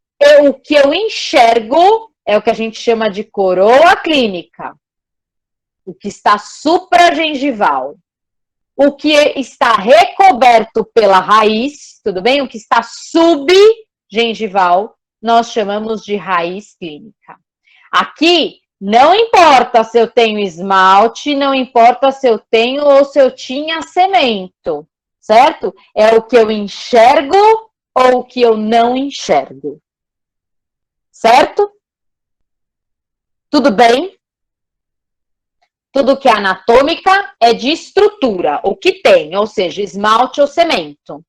o que eu enxergo é o que a gente chama de coroa clínica. O que está supragengival. O que está recoberto pela raiz, tudo bem? O que está subgengival, nós chamamos de raiz clínica. Aqui, não importa se eu tenho esmalte, não importa se eu tenho ou se eu tinha cemento, certo? É o que eu enxergo ou o que eu não enxergo. Certo? Tudo bem? Tudo que é anatômica é de estrutura, o que tem, ou seja, esmalte ou cemento,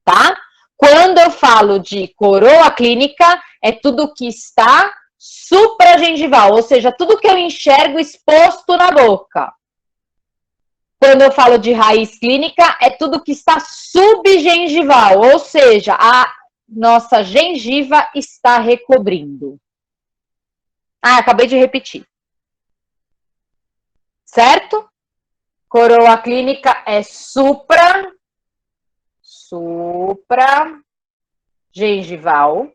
tá? Quando eu falo de coroa clínica, é tudo que está supragengival, ou seja, tudo que eu enxergo exposto na boca. Quando eu falo de raiz clínica, é tudo que está subgengival, ou seja, a nossa gengiva está recobrindo. Ah, acabei de repetir. Certo? Coroa clínica é supragengival,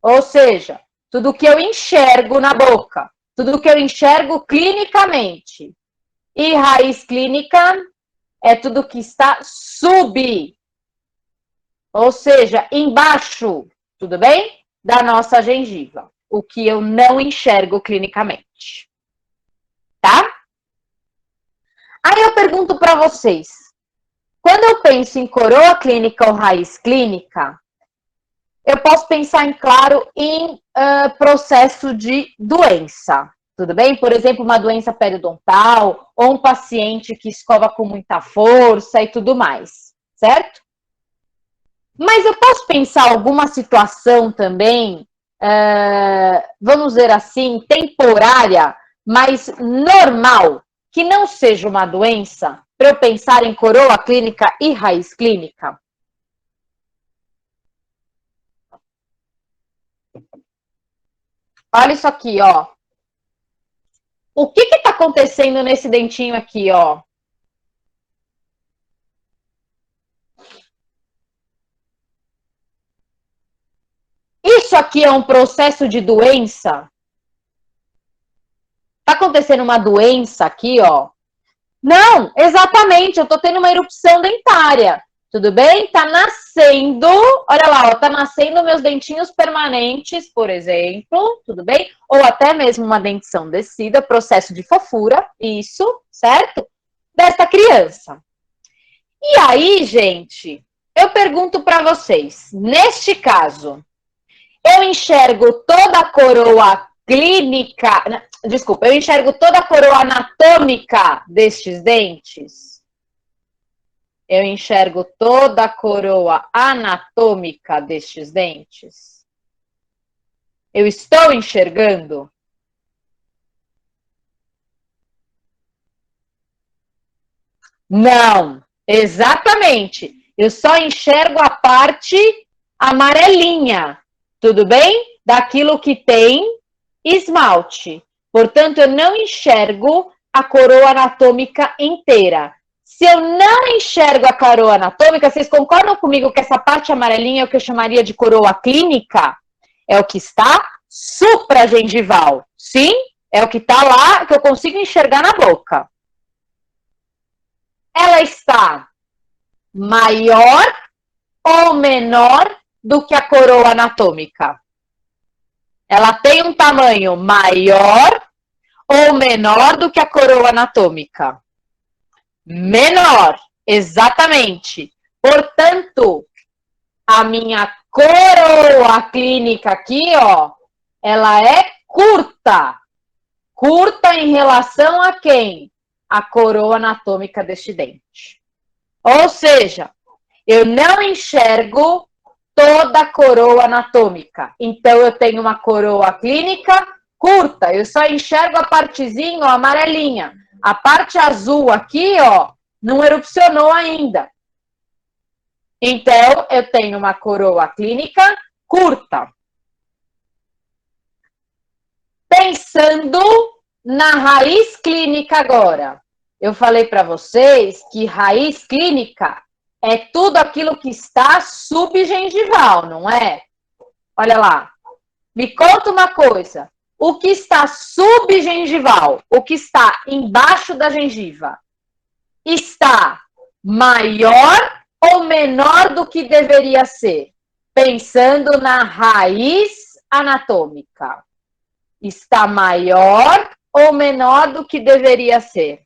ou seja, tudo que eu enxergo na boca, tudo que eu enxergo clinicamente. E raiz clínica é tudo que está ou seja, embaixo, tudo bem? Da nossa gengiva, o que eu não enxergo clinicamente. Tá? Aí eu pergunto para vocês, quando eu penso em coroa clínica ou raiz clínica, eu posso pensar, claro, em processo de doença, tudo bem? Por exemplo, uma doença periodontal ou um paciente que escova com muita força e tudo mais, certo? Mas eu posso pensar alguma situação também, vamos dizer assim, temporária, mas normal, que não seja uma doença, para eu pensar em coroa clínica e raiz clínica? Olha isso aqui, ó. O que está acontecendo nesse dentinho aqui, ó? Isso aqui é um processo de doença? Está acontecendo uma doença aqui, ó. Não, exatamente, eu tô tendo uma erupção dentária. Tudo bem? Tá nascendo, olha lá, ó, tá nascendo meus dentinhos permanentes, por exemplo, tudo bem? Ou até mesmo uma dentição descida, processo de fofura, isso, certo? Desta criança. E aí, gente, eu pergunto para vocês, neste caso, eu enxergo toda a coroa clínica, desculpa, eu enxergo toda a coroa anatômica destes dentes? Eu enxergo toda a coroa anatômica destes dentes? Eu estou enxergando? Não, exatamente. Eu só enxergo a parte amarelinha, tudo bem? Daquilo que tem esmalte. Portanto, eu não enxergo a coroa anatômica inteira. Se eu não enxergo a coroa anatômica, vocês concordam comigo que essa parte amarelinha é o que eu chamaria de coroa clínica? É o que está supragengival. Sim, é o que está lá, que eu consigo enxergar na boca. Ela está maior ou menor do que a coroa anatômica? Ela tem um tamanho maior ou menor do que a coroa anatômica? Menor, exatamente. Portanto, a minha coroa clínica aqui, ó, ela é curta. Curta em relação a quem? A coroa anatômica deste dente. Ou seja, eu não enxergo toda a coroa anatômica. Então, eu tenho uma coroa clínica curta. Eu só enxergo a partezinha, ó, amarelinha. A parte azul aqui, ó, não erupcionou ainda. Então, eu tenho uma coroa clínica curta. Pensando na raiz clínica agora. Eu falei para vocês que raiz clínica é tudo aquilo que está subgengival, não é? Olha lá. Me conta uma coisa. O que está subgengival, o que está embaixo da gengiva, está maior ou menor do que deveria ser? Pensando na raiz anatômica. Está maior ou menor do que deveria ser?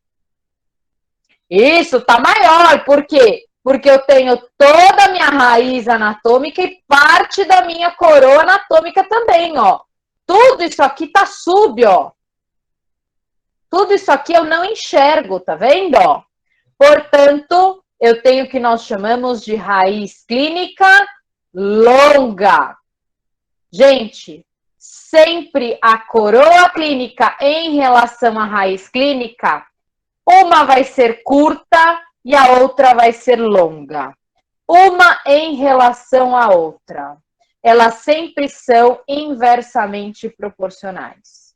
Isso, está maior. Por quê? Porque eu tenho toda a minha raiz anatômica e parte da minha coroa anatômica também, ó. Tudo isso aqui tá sub, ó. Tudo isso aqui eu não enxergo, tá vendo, ó? Portanto, eu tenho o que nós chamamos de raiz clínica longa. Gente, sempre a coroa clínica em relação à raiz clínica, uma vai ser curta e a outra vai ser longa. Uma em relação à outra. Elas sempre são inversamente proporcionais.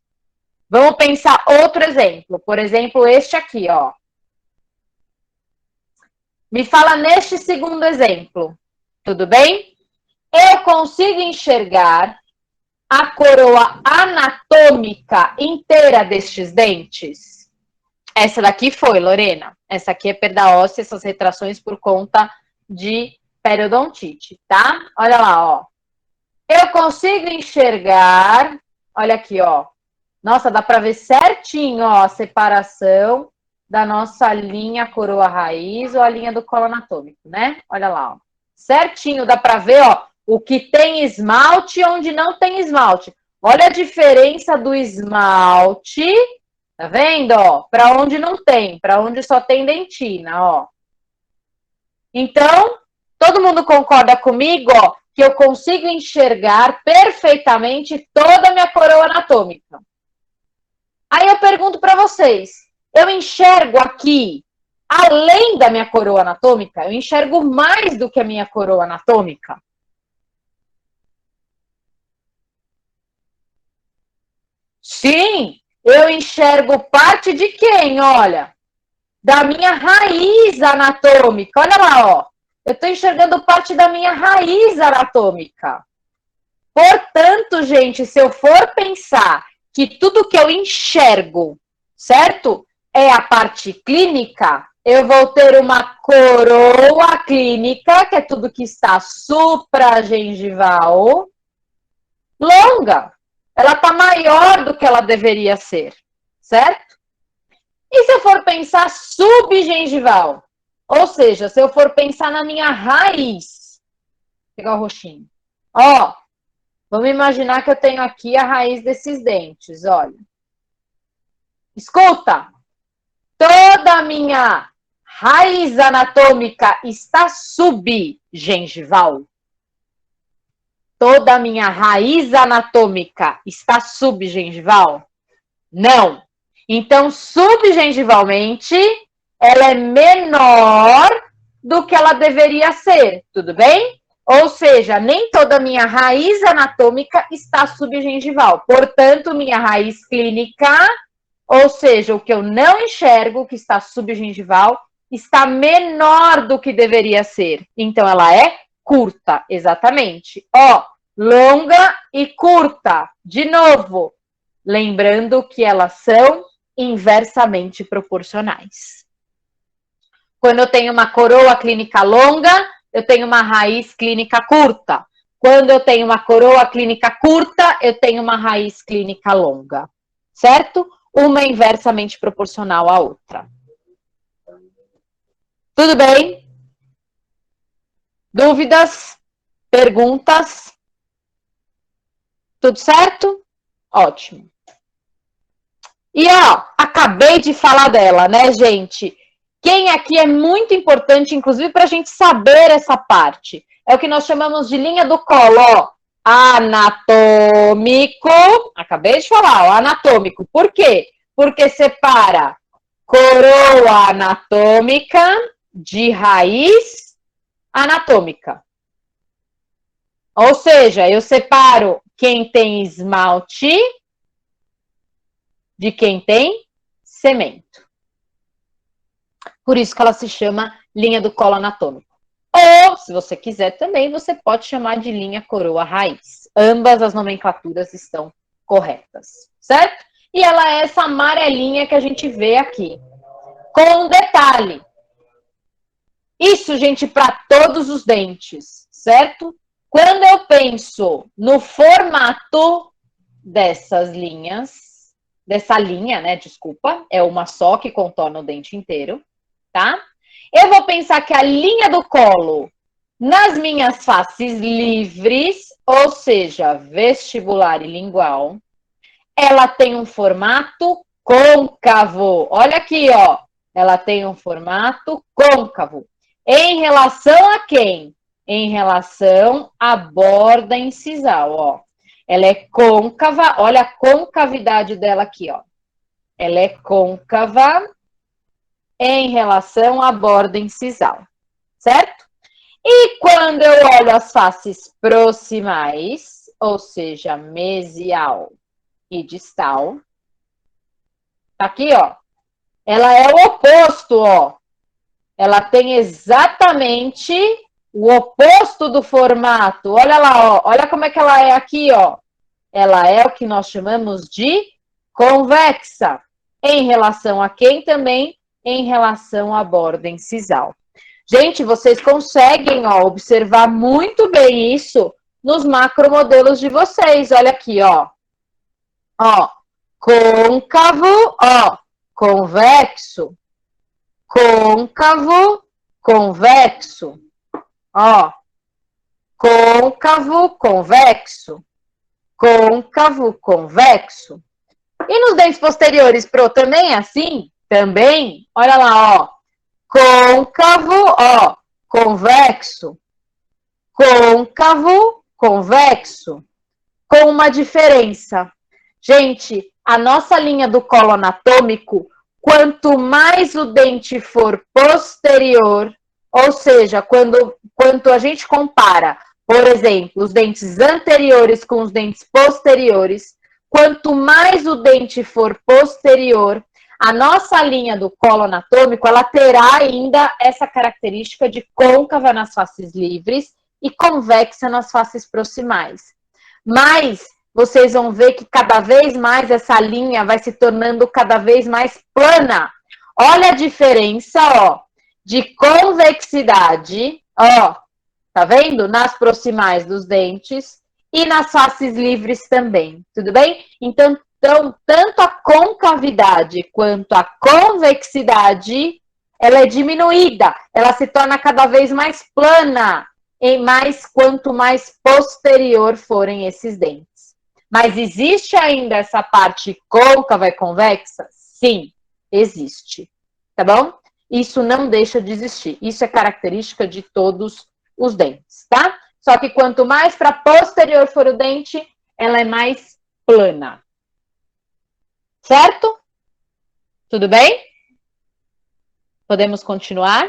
Vamos pensar outro exemplo. Por exemplo, este aqui, ó. Me fala neste segundo exemplo. Tudo bem? Eu consigo enxergar a coroa anatômica inteira destes dentes? Essa daqui foi, Lorena. Essa aqui é perda óssea, essas retrações por conta de periodontite, tá? Olha lá, ó. Eu consigo enxergar, olha aqui, ó. Nossa, dá para ver certinho, ó, a separação da nossa linha coroa raiz ou a linha do colo anatômico, né? Olha lá, ó. Certinho, dá para ver, ó, o que tem esmalte e onde não tem esmalte. Olha a diferença do esmalte, tá vendo, ó? Para onde não tem, para onde só tem dentina, ó. Então, todo mundo concorda comigo, ó, que eu consigo enxergar perfeitamente toda a minha coroa anatômica. Aí eu pergunto para vocês, eu enxergo aqui, além da minha coroa anatômica, eu enxergo mais do que a minha coroa anatômica? Sim, eu enxergo parte de quem? Olha, da minha raiz anatômica. Olha lá, ó. Eu estou enxergando parte da minha raiz anatômica. Portanto, gente, se eu for pensar que tudo que eu enxergo, certo? é a parte clínica, eu vou ter uma coroa clínica, que é tudo que está supragengival, longa. Ela está maior do que ela deveria ser, certo? E se eu for pensar subgengival? Ou seja, se eu for pensar na minha raiz, vou pegar o roxinho. Ó, vamos imaginar que eu tenho aqui a raiz desses dentes, olha. Escuta! Toda a minha raiz anatômica está subgengival. Toda a minha raiz anatômica está subgengival? Não. Então, subgengivalmente, ela é menor do que ela deveria ser, tudo bem? Ou seja, nem toda a minha raiz anatômica está subgengival. Portanto, minha raiz clínica, ou seja, o que eu não enxergo, que está subgengival, está menor do que deveria ser. Então, ela é curta, exatamente. Ó, longa e curta. De novo, lembrando que elas são inversamente proporcionais. Quando eu tenho uma coroa clínica longa, eu tenho uma raiz clínica curta. Quando eu tenho uma coroa clínica curta, eu tenho uma raiz clínica longa. Certo? Uma é inversamente proporcional à outra. Tudo bem? Dúvidas? Perguntas? Tudo certo? Ótimo. E, ó, acabei de falar dela, né, gente? Quem aqui é muito importante, inclusive, para a gente saber essa parte. É o que nós chamamos de linha do colo, ó. Anatômico. Acabei de falar, ó, anatômico. Por quê? Porque separa coroa anatômica de raiz anatômica. Ou seja, eu separo quem tem esmalte de quem tem cemento. Por isso que ela se chama linha do colo anatômico. Ou, se você quiser também, você pode chamar de linha coroa raiz. Ambas as nomenclaturas estão corretas, certo? E ela é essa amarelinha que a gente vê aqui. Com um detalhe. Isso, gente, para todos os dentes, certo? Quando eu penso no formato dessas linhas, dessa linha, né, desculpa, é uma só que contorna o dente inteiro, tá? Eu vou pensar que a linha do colo, nas minhas faces livres, ou seja, vestibular e lingual, ela tem um formato côncavo. Olha aqui, ó. Ela tem um formato côncavo. Em relação a quem? Em relação à borda incisal, ó. Ela é côncava, olha a concavidade dela aqui, ó. Ela é côncava em relação à borda incisal, certo? E quando eu olho as faces proximais, ou seja, mesial e distal, aqui, ó, ela é o oposto, ó. Ela tem exatamente o oposto do formato. Olha lá, ó. Olha como é que ela é aqui, ó. Ela é o que nós chamamos de convexa. Em relação a quem também? Em relação à borda incisal. Gente, vocês conseguem, ó, observar muito bem isso nos macromodelos de vocês. Olha aqui, ó. Ó, côncavo, ó, convexo. Côncavo, convexo. Ó, côncavo, convexo. Côncavo, convexo. E nos dentes posteriores, pro, também é assim? Também. Olha lá, ó. Côncavo, ó, convexo. Côncavo, convexo. Com uma diferença. Gente, a nossa linha do colo anatômico, quanto mais o dente for posterior, ou seja, quanto a gente compara, por exemplo, os dentes anteriores com os dentes posteriores, quanto mais o dente for posterior, a nossa linha do colo anatômico, ela terá ainda essa característica de côncava nas faces livres e convexa nas faces proximais. Mas vocês vão ver que cada vez mais essa linha vai se tornando cada vez mais plana, Olha a diferença, ó, de convexidade, ó, tá vendo? Nas proximais dos dentes e nas faces livres também, tudo bem? Então, tanto a concavidade quanto a convexidade, ela é diminuída, ela se torna cada vez mais plana, quanto mais posterior forem esses dentes. Mas existe ainda essa parte côncava e convexa? Sim, existe, tá bom? Isso não deixa de existir, isso é característica de todos os dentes, tá? Só que quanto mais para posterior for o dente, ela é mais plana. Certo? Tudo bem? Podemos continuar?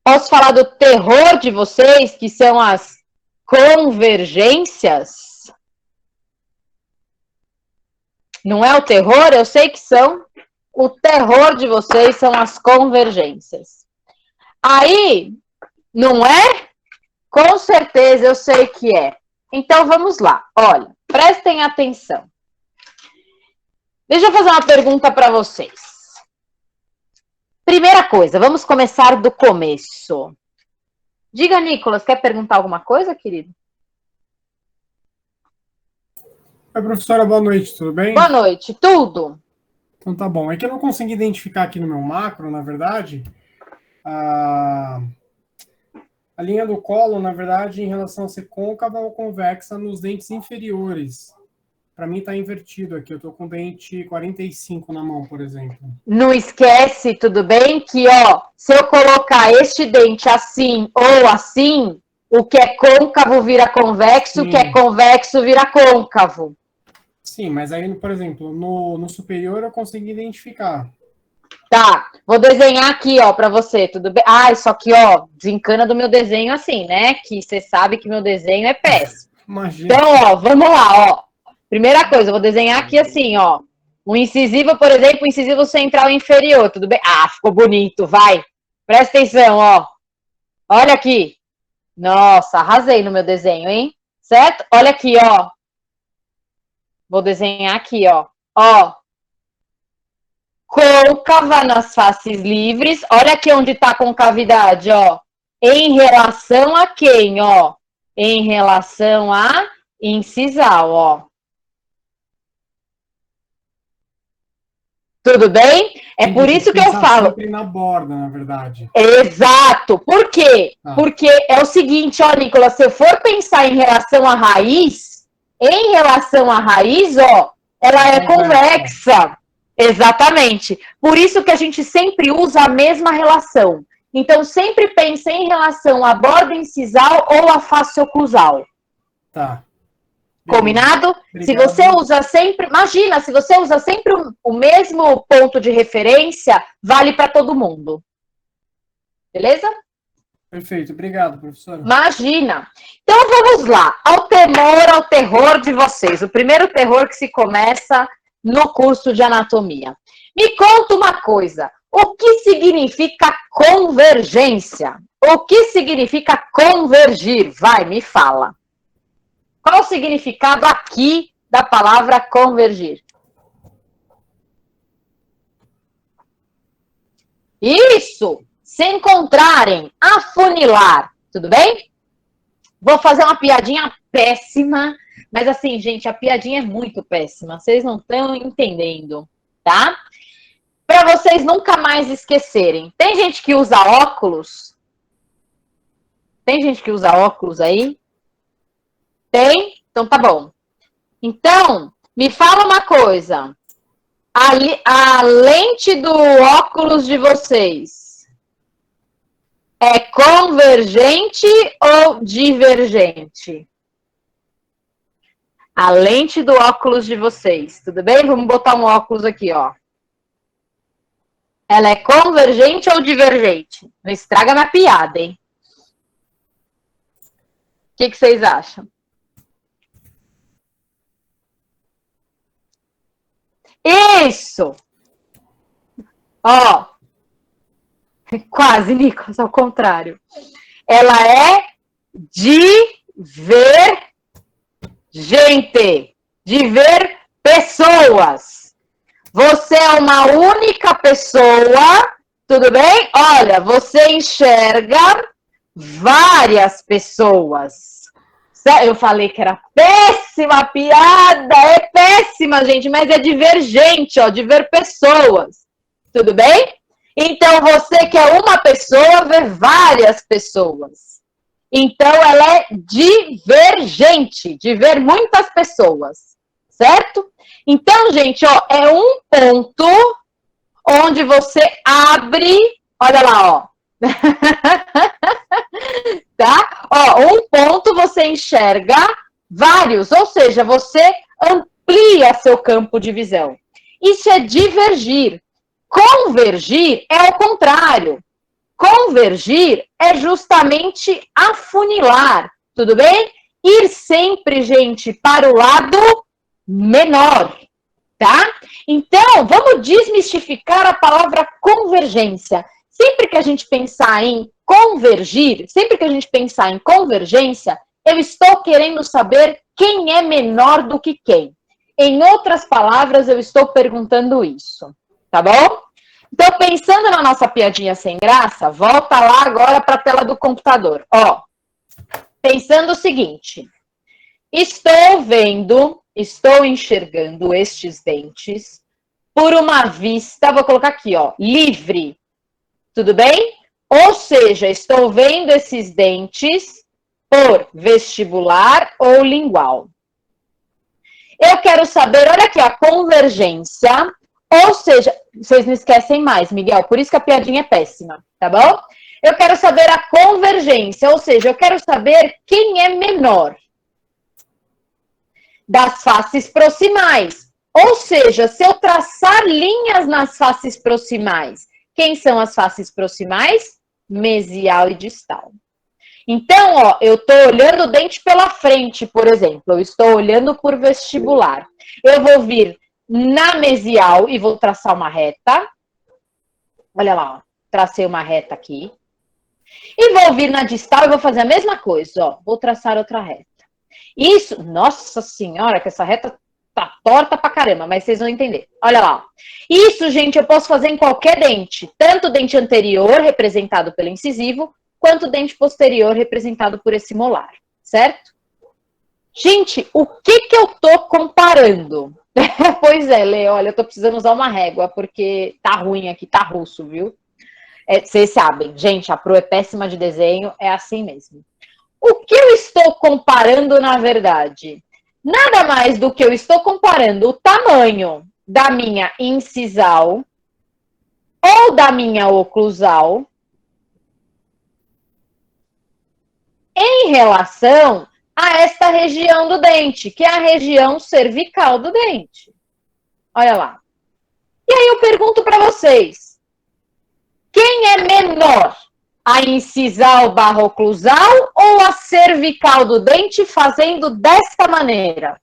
Posso falar do terror de vocês, que são as convergências? Não é o terror? Eu sei que são. O terror de vocês são as convergências. Aí, não é? Com certeza eu sei que é. Então, vamos lá. Olha, prestem atenção. Deixa eu fazer uma pergunta para vocês. Primeira coisa, vamos começar do começo. Diga, Nicolas, quer perguntar alguma coisa, querido? Oi, professora, boa noite, tudo bem? Boa noite, tudo? Então tá bom. É que eu não consegui identificar aqui no meu macro, na verdade, a linha do colo, na verdade, em relação a ser côncava ou convexa nos dentes inferiores. Para mim tá invertido aqui, eu tô com o dente 45 na mão, por exemplo. Não esquece, tudo bem, que ó, se eu colocar este dente assim ou assim, o que é côncavo vira convexo, o que é convexo vira côncavo. Sim, mas aí, por exemplo, no superior eu consegui identificar. Tá, vou desenhar aqui, ó, pra você, tudo bem? Ah, só que, ó, desencana do meu desenho assim, né? Que você sabe que meu desenho é péssimo. Imagina. Então, ó, vamos lá, ó. Primeira coisa, eu vou desenhar aqui assim, ó. O incisivo, por exemplo, o incisivo central inferior, tudo bem? Ah, ficou bonito, vai. Presta atenção, ó. Olha aqui. Nossa, arrasei no meu desenho, hein? Certo? Olha aqui, ó. Vou desenhar aqui, ó. Ó. Côncava nas faces livres. Olha aqui onde tá a concavidade, ó. Em relação a quem, ó? Em relação a incisal, ó. Tudo bem? É por isso que eu falo. Sempre na borda, na verdade. Exato. Por quê? Porque é o seguinte, ó, Nicolas, se eu for pensar em relação à raiz, ó, ela é convexa. Exatamente. Por isso que a gente sempre usa a mesma relação. Então, sempre pense em relação à borda incisal ou à face oclusal. Tá. Combinado? Obrigado. Se você usa sempre, imagina, se você usa sempre o mesmo ponto de referência, vale para todo mundo. Beleza? Perfeito, obrigado, professora. Imagina. Então vamos lá, ao terror de vocês. O primeiro terror que se começa no curso de anatomia. Me conta uma coisa, o que significa convergência? O que significa convergir? Vai, me fala. Qual o significado aqui da palavra convergir? Isso! Se encontrarem, afunilar. Tudo bem? Vou fazer uma piadinha péssima, mas assim, gente, a piadinha é muito péssima. Vocês não estão entendendo, tá? Para vocês nunca mais esquecerem. Tem gente que usa óculos? Tem gente que usa óculos aí? Tem? Então tá bom. Então, me fala uma coisa. A lente do óculos de vocês é convergente ou divergente? A lente do óculos de vocês, tudo bem? Vamos botar um óculos aqui, ó. Ela é convergente ou divergente? Não estraga minha piada, hein? O que vocês acham? Isso! Ó, quase, Nicolas, ao contrário. Ela é divergente. Divergente. Pessoas. Você é uma única pessoa, tudo bem? Olha, você enxerga várias pessoas. Eu falei que era péssima piada, é péssima, gente, mas é divergente, ó, de ver pessoas. Tudo bem? Então, você que é uma pessoa, vê várias pessoas. Então, ela é divergente, de ver muitas pessoas, certo? Então, gente, ó, é um ponto onde você abre, olha lá, ó. Tá? Ó, um ponto você enxerga vários, ou seja, você amplia seu campo de visão. Isso é divergir. Convergir é o contrário. Convergir é justamente afunilar, tudo bem? Ir sempre, gente, para o lado menor, tá? Então, vamos desmistificar a palavra convergência. Sempre que a gente pensar em convergir, sempre que a gente pensar em convergência, eu estou querendo saber quem é menor do que quem. Em outras palavras, eu estou perguntando isso, tá bom? Então, pensando na nossa piadinha sem graça, volta lá agora para a tela do computador. Ó, pensando o seguinte, estou enxergando estes dentes por uma vista, vou colocar aqui, ó, livre. Tudo bem? Ou seja, estou vendo esses dentes por vestibular ou lingual. Eu quero saber, olha aqui, a convergência, ou seja, vocês não esquecem mais, Miguel, por isso que a piadinha é péssima, tá bom? Eu quero saber a convergência, ou seja, eu quero saber quem é menor das faces proximais. Ou seja, se eu traçar linhas nas faces proximais, quem são as faces proximais? Mesial e distal. Então, ó, eu estou olhando o dente pela frente, por exemplo. Eu estou olhando por vestibular. Eu vou vir na mesial e vou traçar uma reta. Olha lá, ó, tracei uma reta aqui. E vou vir na distal e vou fazer a mesma coisa, ó. Vou traçar outra reta. Isso, nossa senhora, que essa reta tá torta pra caramba, mas vocês vão entender. Olha lá. Isso, gente, eu posso fazer em qualquer dente. Tanto o dente anterior, representado pelo incisivo, quanto o dente posterior, representado por esse molar. Certo? Gente, o que eu tô comparando? Pois é, Lê, olha, eu tô precisando usar uma régua, porque tá ruim aqui, tá russo, viu? Vocês sabem, gente, a Pro é péssima de desenho, é assim mesmo. O que eu estou comparando, na verdade? Nada mais do que eu estou comparando o tamanho da minha incisal ou da minha oclusal em relação a esta região do dente, que é a região cervical do dente. Olha lá. E aí eu pergunto para vocês, quem é menor? A incisal barra oclusal ou a cervical do dente fazendo desta maneira?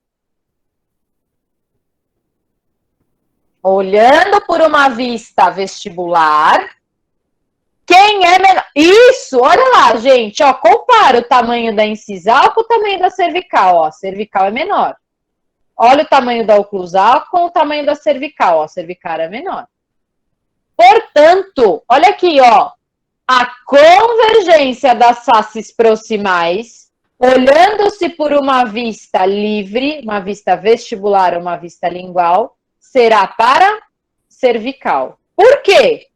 Olhando por uma vista vestibular, quem é menor? Isso, olha lá, gente, ó, compara o tamanho da incisal com o tamanho da cervical, ó, a cervical é menor. Olha o tamanho da oclusal com o tamanho da cervical, ó, a cervical é menor. Portanto, olha aqui, ó, a convergência das faces proximais, olhando-se por uma vista livre, uma vista vestibular ou uma vista lingual, será para cervical. Por quê?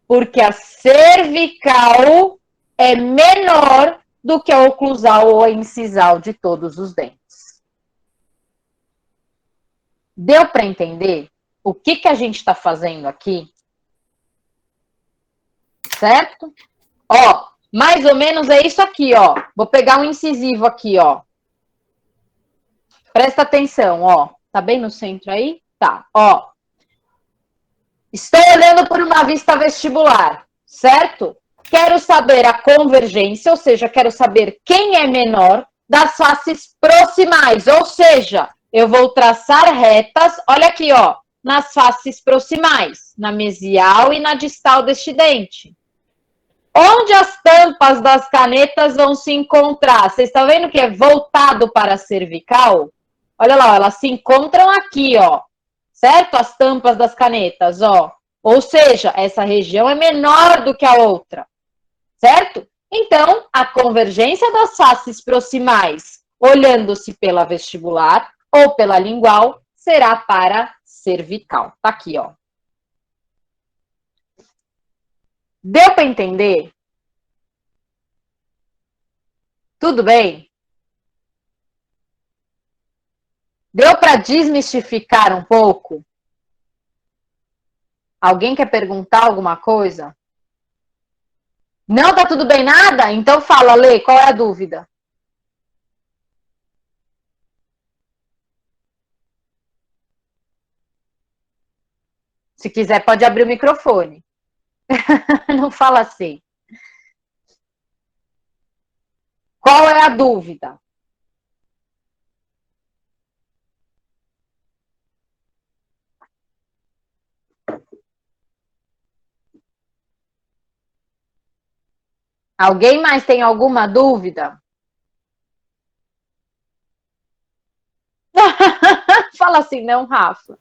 Porque a cervical é menor do que a oclusal ou a incisal de todos os dentes. Deu para entender o que a gente está fazendo aqui? Certo? Ó, mais ou menos é isso aqui, ó. Vou pegar um incisivo aqui, ó. Presta atenção, ó. Tá bem no centro aí? Tá, ó. Estou olhando por uma vista vestibular, certo? Quero saber a convergência, ou seja, quero saber quem é menor das faces proximais, ou seja, eu vou traçar retas, olha aqui, ó, nas faces proximais, na mesial e na distal deste dente. Onde as tampas das canetas vão se encontrar? Vocês estão vendo que é voltado para a cervical? Olha lá, elas se encontram aqui, ó. Certo? As tampas das canetas, ó. Ou seja, essa região é menor do que a outra. Certo? Então, a convergência das faces proximais, olhando-se pela vestibular ou pela lingual, será para cervical. Tá aqui, ó. Deu para entender? Tudo bem? Deu para desmistificar um pouco? Alguém quer perguntar alguma coisa? Não tá tudo bem nada? Então fala, Lê, qual é a dúvida? Se quiser, pode abrir o microfone. Não fala assim. Qual é a dúvida? Alguém mais tem alguma dúvida? Fala assim, não, Rafa.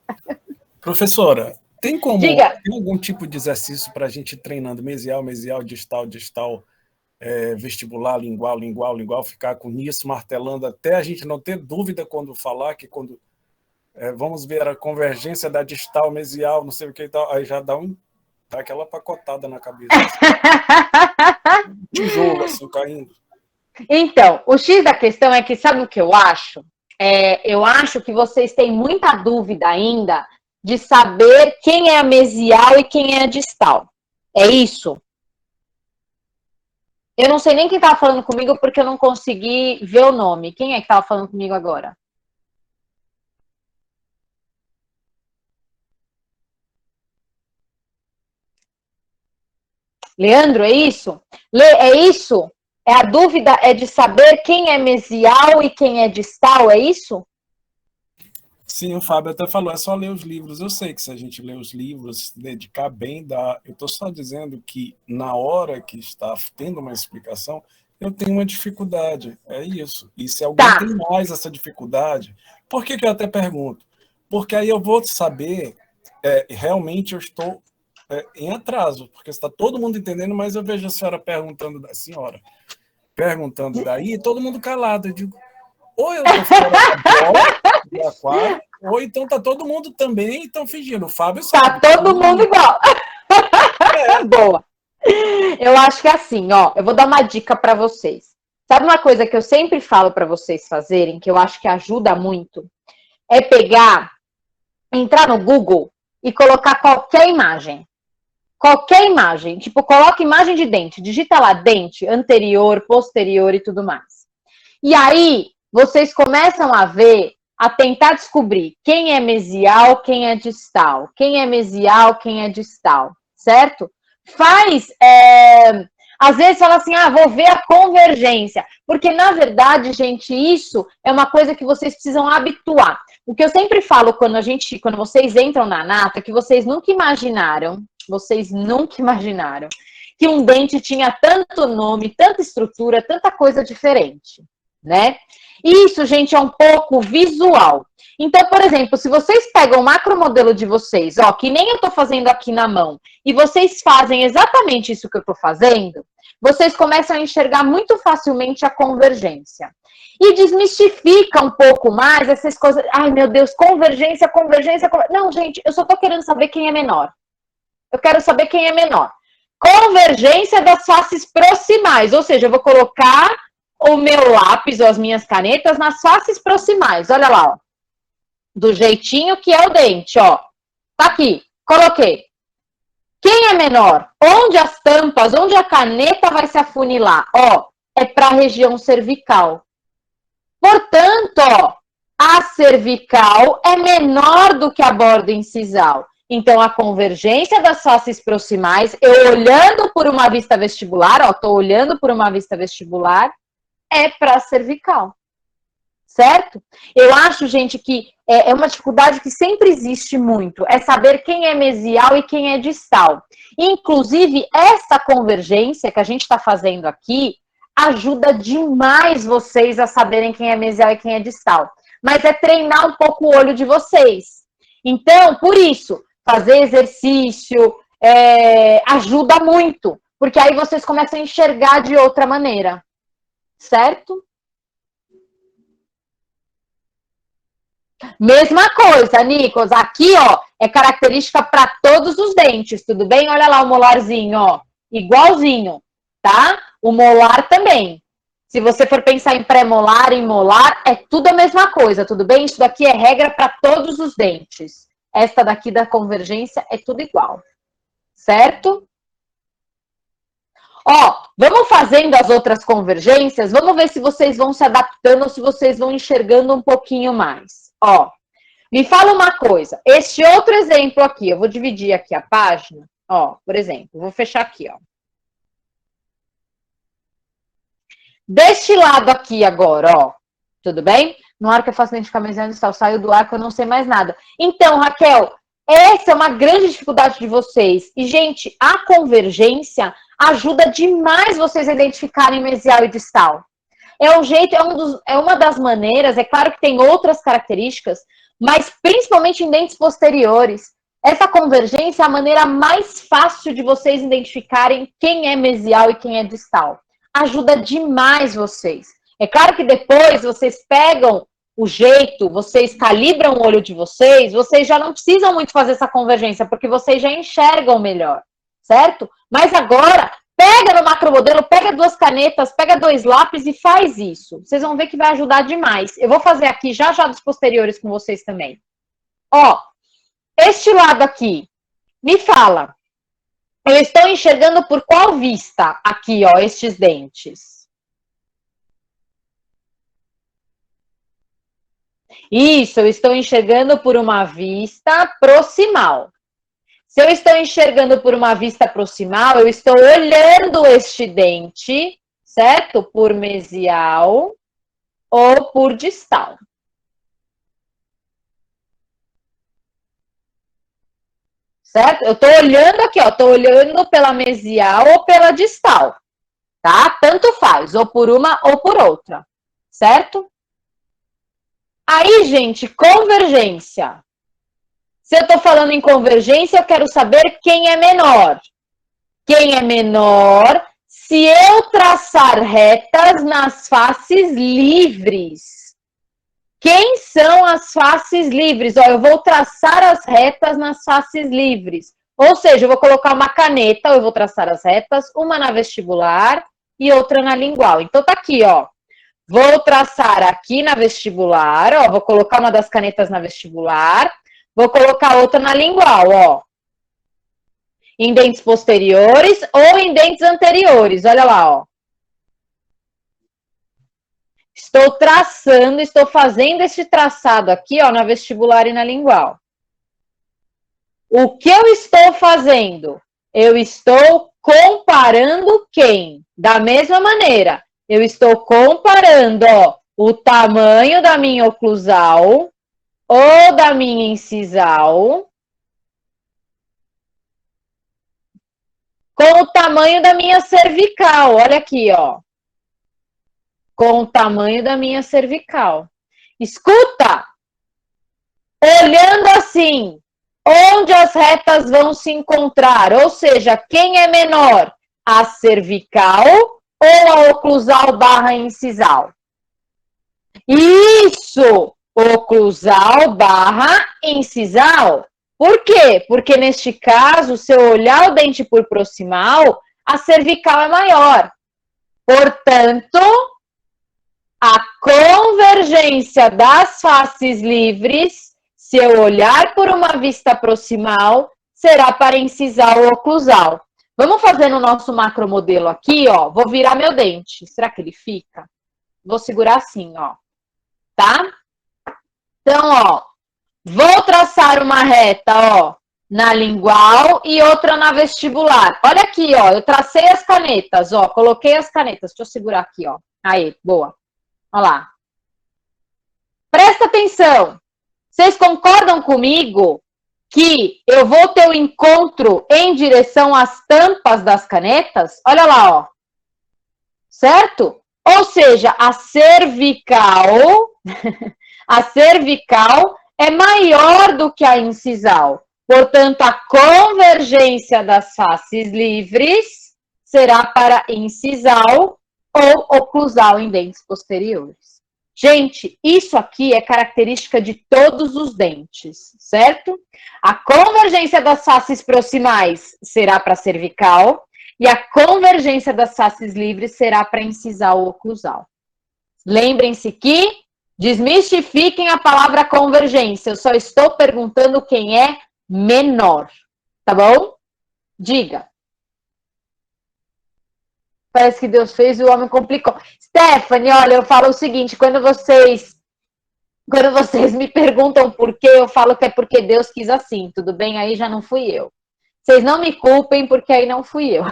Professora, tem Diga. Tem algum tipo de exercício para a gente ir treinando mesial, distal, vestibular, lingual, ficar com isso, martelando, até a gente não ter dúvida quando falar, que quando vamos ver a convergência da distal, mesial, não sei o que e tal, aí já dá aquela pacotada na cabeça. Assim. Tijolo, assim, caindo. Então, o X da questão é que, sabe o que eu acho? Eu acho que vocês têm muita dúvida ainda de saber quem é a mesial e quem é a distal. É isso? Eu não sei nem quem estava falando comigo porque eu não consegui ver o nome. Quem é que estava falando comigo agora? Leandro, é isso? Lê, é isso? A dúvida é de saber quem é mesial e quem é distal, é isso? Sim, o Fábio até falou, é só ler os livros. Eu sei que se a gente ler os livros, se dedicar bem, dá. Eu estou só dizendo que na hora que está tendo uma explicação, eu tenho uma dificuldade. É isso. E se alguém tem mais essa dificuldade, por que eu até pergunto? Porque aí eu vou saber, realmente eu estou em atraso, porque está todo mundo entendendo, mas eu vejo a senhora perguntando daí, todo mundo calado. Eu digo, ou eu estou fora da bola, do aquário, ou então tá todo mundo também estão fingindo. O Fábio sabe. Tá todo mundo igual. Boa. Eu acho que é assim, ó, eu vou dar uma dica para vocês. Sabe uma coisa que eu sempre falo para vocês fazerem, que eu acho que ajuda muito? É pegar, entrar no Google e colocar qualquer imagem. Qualquer imagem. Tipo, coloca imagem de dente. Digita lá dente, anterior, posterior e tudo mais. E aí, vocês começam a ver, a tentar descobrir quem é mesial, quem é distal. Quem é mesial, quem é distal. Certo? Às vezes fala assim, vou ver a convergência. Porque, na verdade, gente, isso é uma coisa que vocês precisam habituar. O que eu sempre falo quando vocês entram na nata, é que vocês nunca imaginaram que um dente tinha tanto nome, tanta estrutura, tanta coisa diferente, né? Isso, gente, é um pouco visual. Então, por exemplo, se vocês pegam o macromodelo de vocês, ó, que nem eu tô fazendo aqui na mão, e vocês fazem exatamente isso que eu tô fazendo, vocês começam a enxergar muito facilmente a convergência. E desmistifica um pouco mais essas coisas. Ai, meu Deus, convergência. Não, gente, eu só tô querendo saber quem é menor. Eu quero saber quem é menor. Convergência das faces proximais, ou seja, eu vou colocar o meu lápis ou as minhas canetas nas faces proximais. Olha lá, ó. Do jeitinho que é o dente, ó. Tá aqui, coloquei. Quem é menor? Onde as tampas, onde a caneta vai se afunilar? Ó, é para a região cervical. Portanto, ó, a cervical é menor do que a borda incisal. Então, a convergência das faces proximais, eu olhando por uma vista vestibular, ó, tô olhando por uma vista vestibular, é para a cervical. Certo? Eu acho, gente, que é uma dificuldade que sempre existe muito, é saber quem é mesial e quem é distal. Inclusive, essa convergência que a gente está fazendo aqui ajuda demais vocês a saberem quem é mesial e quem é distal. mas é treinar um pouco o olho de vocês. Então, por isso, fazer exercício ajuda muito, porque aí vocês começam a enxergar de outra maneira, certo? Mesma coisa, Nicolas, aqui, ó, é característica para todos os dentes, tudo bem? Olha lá o molarzinho, ó, igualzinho, tá? O molar também. Se você for pensar em pré-molar, em molar, é tudo a mesma coisa, tudo bem? Isso daqui é regra para todos os dentes. Esta daqui da convergência é tudo igual, certo? Ó, vamos fazendo as outras convergências, vamos ver se vocês vão se adaptando ou se vocês vão enxergando um pouquinho mais. Ó, me fala uma coisa, este outro exemplo aqui, eu vou dividir aqui a página, ó, por exemplo, vou fechar aqui, ó. Deste lado aqui agora, ó, tudo bem? No ar que eu faço dentro de camisa onde está, eu saio do ar que eu não sei mais nada. Então, Raquel, essa é uma grande dificuldade de vocês. E, gente, a convergência ajuda demais vocês a identificarem mesial e distal. É um jeito, é uma das maneiras, é claro que tem outras características, mas principalmente em dentes posteriores. Essa convergência é a maneira mais fácil de vocês identificarem quem é mesial e quem é distal. Ajuda demais vocês. É claro que depois vocês pegam o jeito, vocês calibram o olho de vocês já não precisam muito fazer essa convergência, porque vocês já enxergam melhor, certo? Mas agora, pega no macromodelo, pega 2 canetas, pega 2 lápis e faz isso. Vocês vão ver que vai ajudar demais. Eu vou fazer aqui já dos posteriores com vocês também. Ó, este lado aqui, me fala. Eu estou enxergando por qual vista aqui, ó, estes dentes? Isso, eu estou enxergando por uma vista proximal. Se eu estou enxergando por uma vista proximal, eu estou olhando este dente, certo? Por mesial ou por distal. Certo? Eu estou olhando aqui, ó, estou olhando pela mesial ou pela distal, tá? Tanto faz, ou por uma ou por outra, certo? Aí, gente, convergência. Se eu estou falando em convergência, eu quero saber quem é menor. Quem é menor se eu traçar retas nas faces livres. Quem são as faces livres? Ó, eu vou traçar as retas nas faces livres. Ou seja, eu vou colocar uma caneta, eu vou traçar as retas, uma na vestibular e outra na lingual. Então, tá aqui, ó. Vou traçar aqui na vestibular, ó. Vou colocar uma das canetas na vestibular. Vou colocar outra na lingual, ó. Em dentes posteriores ou em dentes anteriores. Olha lá, ó. Estou traçando, estou fazendo esse traçado aqui, ó, na vestibular e na lingual. O que eu estou fazendo? Eu estou comparando quem? Da mesma maneira, eu estou comparando, ó, o tamanho da minha oclusal ou da minha incisal com o tamanho da minha cervical. Olha aqui, ó. Com o tamanho da minha cervical. Escuta! Olhando assim, onde as retas vão se encontrar? Ou seja, quem é menor? A cervical ou a oclusal barra incisal? Isso! Oclusal barra incisal. Por quê? Porque neste caso, se eu olhar o dente por proximal, a cervical é maior. Portanto, a convergência das faces livres, se eu olhar por uma vista proximal, será para incisal ou oclusal. Vamos fazer no nosso macromodelo aqui, ó. Vou virar meu dente. Será que ele fica? Vou segurar assim, ó. Tá? Então, ó. Vou traçar uma reta, ó, na lingual e outra na vestibular. Olha aqui, ó. Eu tracei as canetas, ó. Coloquei as canetas. Deixa eu segurar aqui, ó. Aí, boa. Olha lá. Presta atenção. Vocês concordam comigo que eu vou ter um encontro em direção às tampas das canetas? Olha lá, ó. Certo? Ou seja, a cervical A cervical é maior do que a incisal. Portanto, a convergência das faces livres será para incisal ou oclusal em dentes posteriores. Gente, isso aqui é característica de todos os dentes, certo? A convergência das faces proximais será para cervical e a convergência das faces livres será para incisal ou oclusal. Lembrem-se que desmistifiquem a palavra convergência. Eu só estou perguntando quem é menor, tá bom? Diga. Parece que Deus fez e o homem complicou. Stephanie, olha, eu falo o seguinte, quando vocês me perguntam por quê, eu falo que é porque Deus quis assim, tudo bem? Aí já não fui eu. Vocês não me culpem, porque aí não fui eu.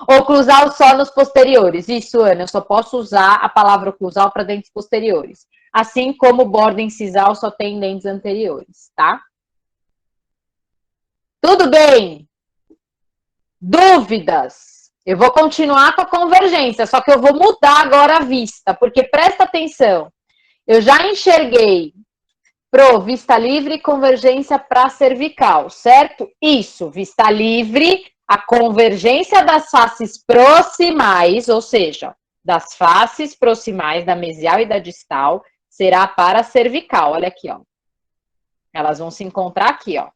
Oclusal só nos posteriores. Isso, Ana, eu só posso usar a palavra oclusal para dentes posteriores. Assim como borda incisal só tem dentes anteriores, tá? Tudo bem? Dúvidas? Eu vou continuar com a convergência, só que eu vou mudar agora a vista, porque presta atenção. Eu já enxerguei pro vista livre e convergência para cervical, certo? Isso, vista livre, a convergência das faces proximais, ou seja, das faces proximais da mesial e da distal, será para cervical. Olha aqui, ó. Elas vão se encontrar aqui, ó,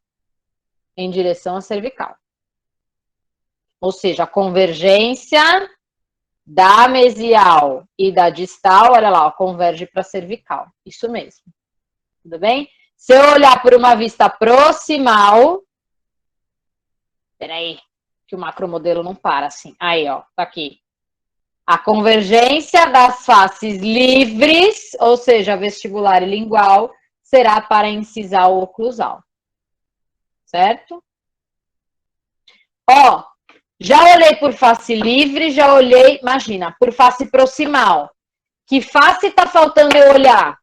em direção à cervical. Ou seja, a convergência da mesial e da distal, olha lá, ó, converge para cervical. Isso mesmo. Tudo bem? Se eu olhar por uma vista proximal, peraí, que o macromodelo não para assim. Aí, ó, tá aqui. A convergência das faces livres, ou seja, vestibular e lingual, será para incisal ou oclusal. Certo? Ó, já olhei por face livre, já olhei, imagina, por face proximal. Que face tá faltando eu olhar?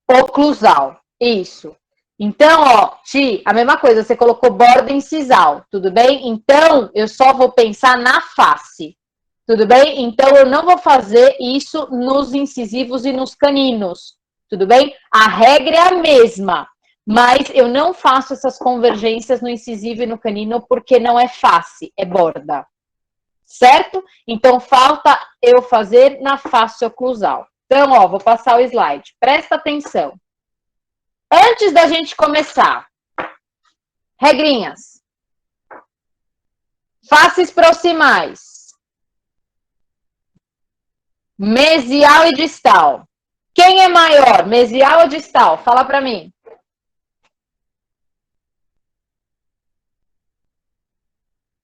Oclusal, isso. Então, ó, Ti, a mesma coisa, você colocou borda incisal, tudo bem? Então, eu só vou pensar na face, tudo bem? Então, eu não vou fazer isso nos incisivos e nos caninos, tudo bem? A regra é a mesma, mas eu não faço essas convergências no incisivo e no canino porque não é face, é borda, certo? Então, falta eu fazer na face oclusal. Então, ó, vou passar o slide. Presta atenção. Antes da gente começar, regrinhas. Faces proximais. Mesial e distal. Quem é maior, mesial ou distal? Fala para mim.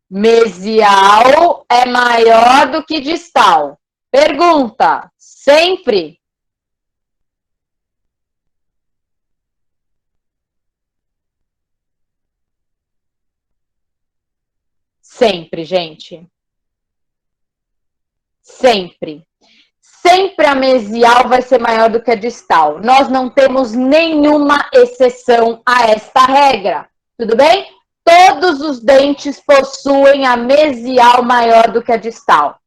Mesial é maior do que distal. Pergunta, sempre? Sempre, gente. Sempre. Sempre a mesial vai ser maior do que a distal. Nós não temos nenhuma exceção a esta regra. Tudo bem? Todos os dentes possuem a mesial maior do que a distal.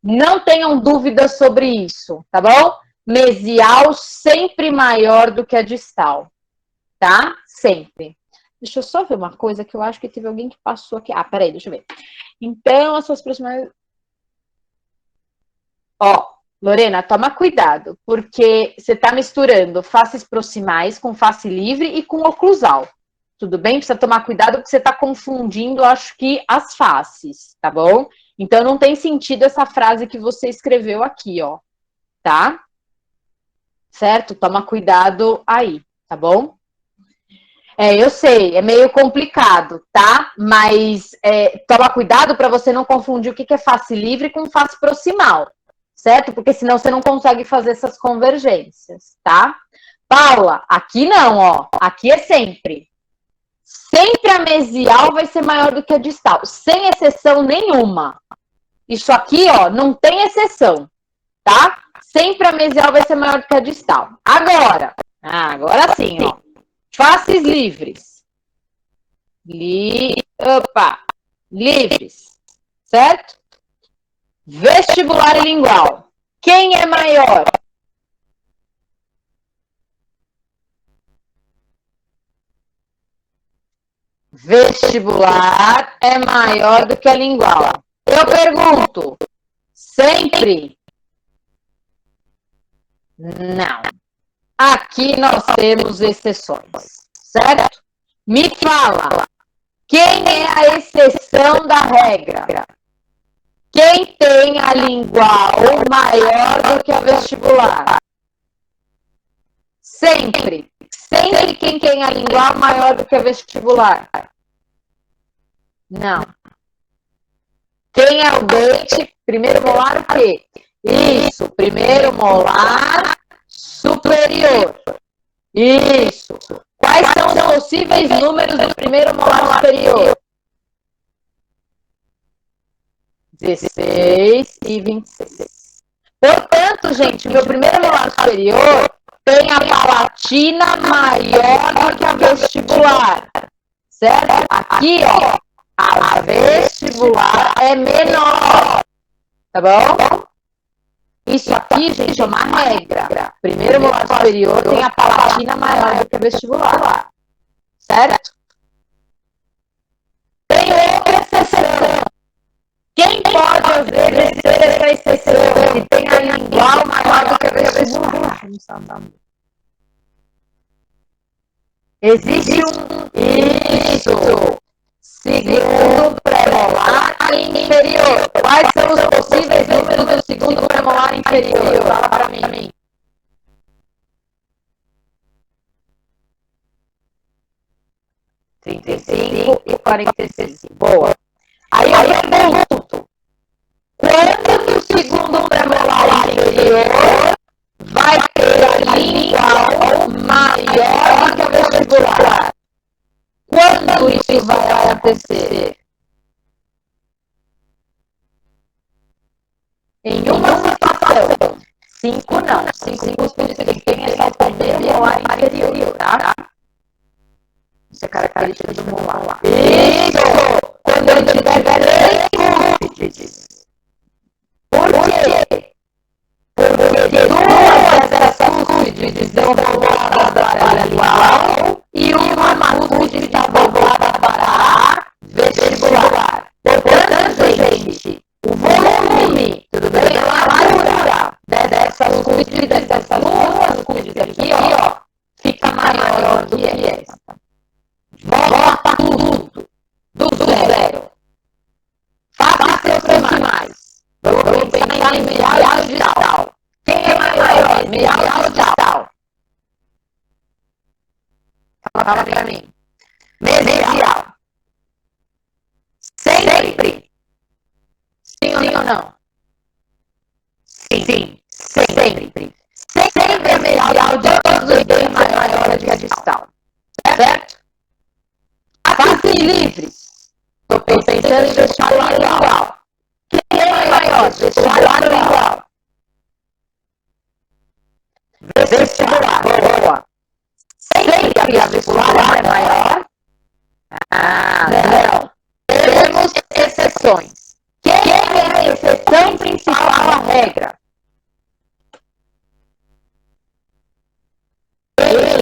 Não tenham dúvidas sobre isso, tá bom? Mesial sempre maior do que a distal, tá? Sempre. Deixa eu só ver uma coisa que eu acho que teve alguém que passou aqui. Ah, peraí, deixa eu ver. Então, as suas proximais... Ó, Lorena, toma cuidado, porque você tá misturando faces proximais com face livre e com oclusal. Tudo bem? Precisa tomar cuidado porque você tá confundindo, acho que, as faces, tá bom? Então, não tem sentido essa frase que você escreveu aqui, ó. Tá? Certo? Toma cuidado aí, tá bom? Eu sei, é meio complicado, tá? Mas toma cuidado para você não confundir o que é face livre com face proximal, certo? Porque senão você não consegue fazer essas convergências, tá? Paula, aqui não, ó. Aqui é sempre. Sempre a mesial vai ser maior do que a distal, sem exceção nenhuma. Isso aqui, ó, não tem exceção, tá? Sempre a mesial vai ser maior do que a distal. Agora sim, ó. Faces livres. Livres, certo? Vestibular e lingual. Quem é maior? Vestibular é maior do que a lingual. Eu pergunto, sempre? Não. Aqui nós temos exceções, certo? Me fala, quem é a exceção da regra? Quem tem a lingual maior do que a vestibular? Sempre. Sempre quem tem a lingual maior do que a vestibular? Não. Quem é o dente? Primeiro molar o quê? Isso, primeiro molar superior. Isso. Quais são os possíveis números do primeiro molar superior? 16 e 26. Portanto, gente, meu primeiro molar superior tem a palatina maior do que a vestibular. Certo? Aqui, ó, a vestibular é menor. Tá bom? Isso aqui, gente, é uma regra. Primeiro molar superior tem a palatina maior do que a vestibular. Certo? Tem outra exceção. Quem pode, às vezes, ser essa exceção que tem a lingual maior do que a vestibular? Existe isso. Segundo pré-molar inferior. Quais são os possíveis números do segundo pré-molar inferior? Fala para mim. E 46. Boa. Aí eu pergunto, quando o segundo pré-molar inferior vai ter a lingual maior do que a vestibular? Quando isso vai acontecer? Em uma situação. 5 não. 5 cuspidos que tem essa primeiro molar inferior, tá? Isso é característica do molar. Isso! Quando eu tiver 3 cúspides. Por quê? Porque 2 dessas cúspides estão voltadas para a lingual e uma cúspide está voltada para a vestibular. Portanto, gente, o volume, tudo bem? A largura dessas cúspides, dessas 2 cúspides aqui, ó, fica maior do que essa. Bota tudo do zero. Faça seus decimais. Vamos pensar em medial digital. Quem é maior? Medial digital. Fala pra mim. Medial. Sempre. Sim ou não? Sim. Sempre. Sempre é medial de todos os dois maior do que a digital. Certo? Face livre. Estou pensando em vestibular igual. Quem é maior? Vestibular igual. Vestibular. Boa. Sempre a vestibular é maior? Não. Temos exceções. Quem é a exceção principal à regra?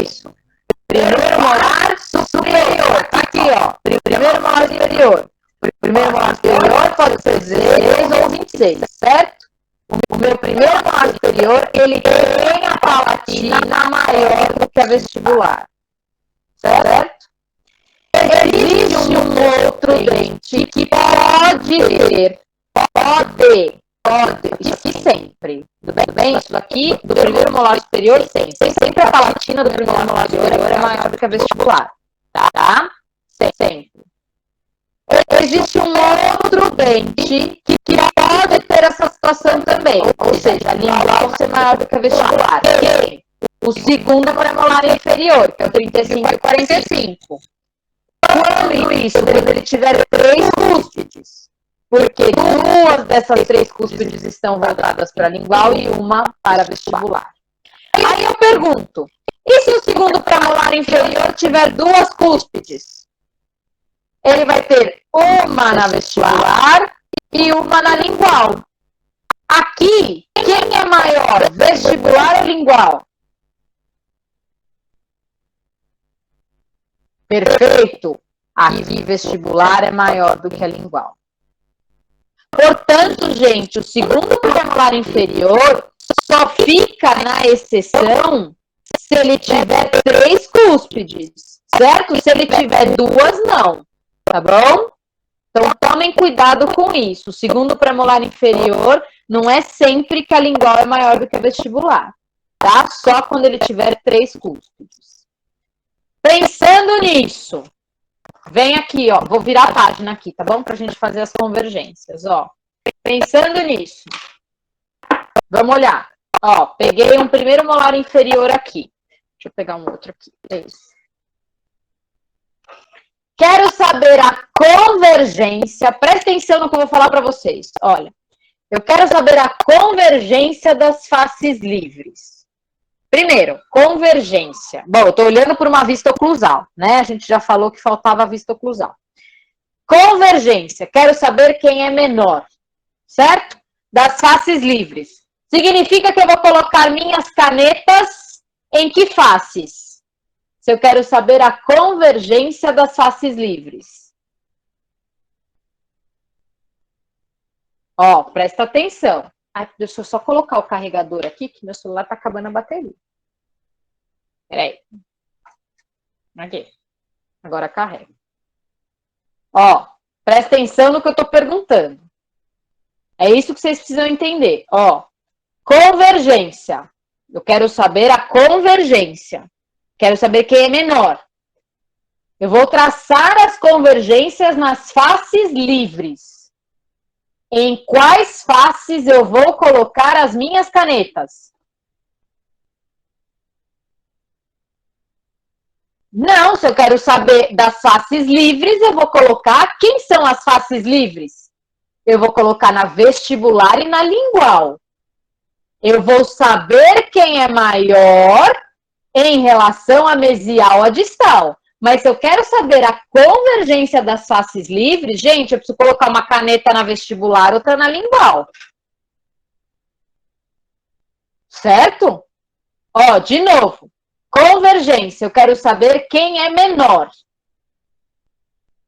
Isso. Primeiro molar superior. Tá aqui, ó. Primeiro molar superior. Primeiro molar superior pode ser 16 ou 26, certo? O meu primeiro molar superior, ele tem a palatina maior do que a vestibular. Certo? Existe um outro dente que pode ter, isso aqui sempre, tudo bem? Isso aqui, do primeiro molar superior, sempre a palatina do primeiro molar superior é maior do que a vestibular, tá? Sempre. Existe um outro dente que pode ter essa situação também, ou seja, a lingual ser maior do que a vestibular. O segundo premolar inferior, que é o 35 e 45. Quando isso, quando ele tiver 3 cúspides, porque 2 dessas 3 cúspides estão voltadas para a lingual e uma para vestibular. Aí eu pergunto, e se o segundo premolar inferior tiver 2 cúspides? Ele vai ter uma na vestibular e uma na lingual. Aqui, quem é maior, vestibular ou lingual? Perfeito. Aqui, vestibular é maior do que a lingual. Portanto, gente, o segundo premolar inferior só fica na exceção se ele tiver 3 cúspides, certo? Se ele tiver 2, não, tá bom? Então, tomem cuidado com isso. O segundo premolar inferior não é sempre que a lingual é maior do que a vestibular, tá? Só quando ele tiver 3 cúspides. Pensando nisso, vem aqui, ó. Vou virar a página aqui, tá bom? Pra gente fazer as convergências, ó. Pensando nisso, vamos olhar. Ó, peguei um primeiro molar inferior aqui. Deixa eu pegar um outro aqui. É isso. Quero saber a convergência. Presta atenção no que eu vou falar para vocês. Olha, eu quero saber a convergência das faces livres. Primeiro, convergência. Bom, eu estou olhando por uma vista oclusal, né? A gente já falou que faltava a vista oclusal. Convergência. Quero saber quem é menor, certo? Das faces livres. Significa que eu vou colocar minhas canetas em que faces? Se eu quero saber a convergência das faces livres. Ó, presta atenção. Ai, deixa eu só colocar o carregador aqui, que meu celular tá acabando a bateria. Peraí. Aqui. Agora carrega. Ó, presta atenção no que eu tô perguntando. É isso que vocês precisam entender. Ó, convergência. Eu quero saber a convergência. Quero saber quem é menor. Eu vou traçar as convergências nas faces livres. Em quais faces eu vou colocar as minhas canetas? Não, se eu quero saber das faces livres, eu vou colocar... Quem são as faces livres? Eu vou colocar na vestibular e na lingual. Eu vou saber quem é maior em relação a mesial ou a distal. Mas se eu quero saber a convergência das faces livres, gente, eu preciso colocar uma caneta na vestibular, outra na lingual. Certo? Ó, de novo. Convergência, eu quero saber quem é menor.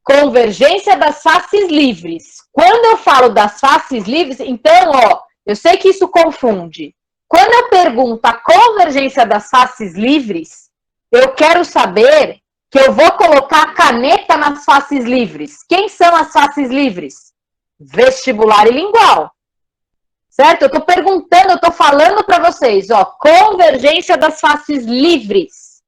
Convergência das faces livres. Quando eu falo das faces livres, então, ó, eu sei que isso confunde. Quando eu pergunto a convergência das faces livres, eu quero saber que eu vou colocar a caneta nas faces livres. Quem são as faces livres? Vestibular e lingual. Certo? Eu estou perguntando, eu estou falando para vocês, ó, convergência das faces livres.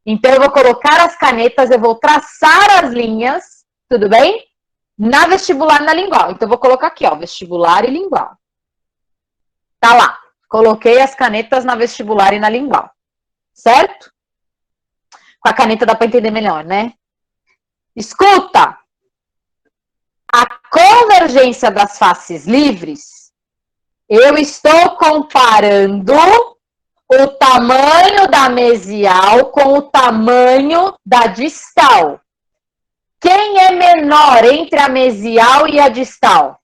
Então, eu vou colocar as canetas, eu vou traçar as linhas, tudo bem? Na vestibular e na lingual. Então, eu vou colocar aqui, ó, vestibular e lingual. Tá lá. Coloquei as canetas na vestibular e na lingual. Certo? Com a caneta dá para entender melhor, né? Escuta! A convergência das faces livres, eu estou comparando o tamanho da mesial com o tamanho da distal. Quem é menor entre a mesial e a distal?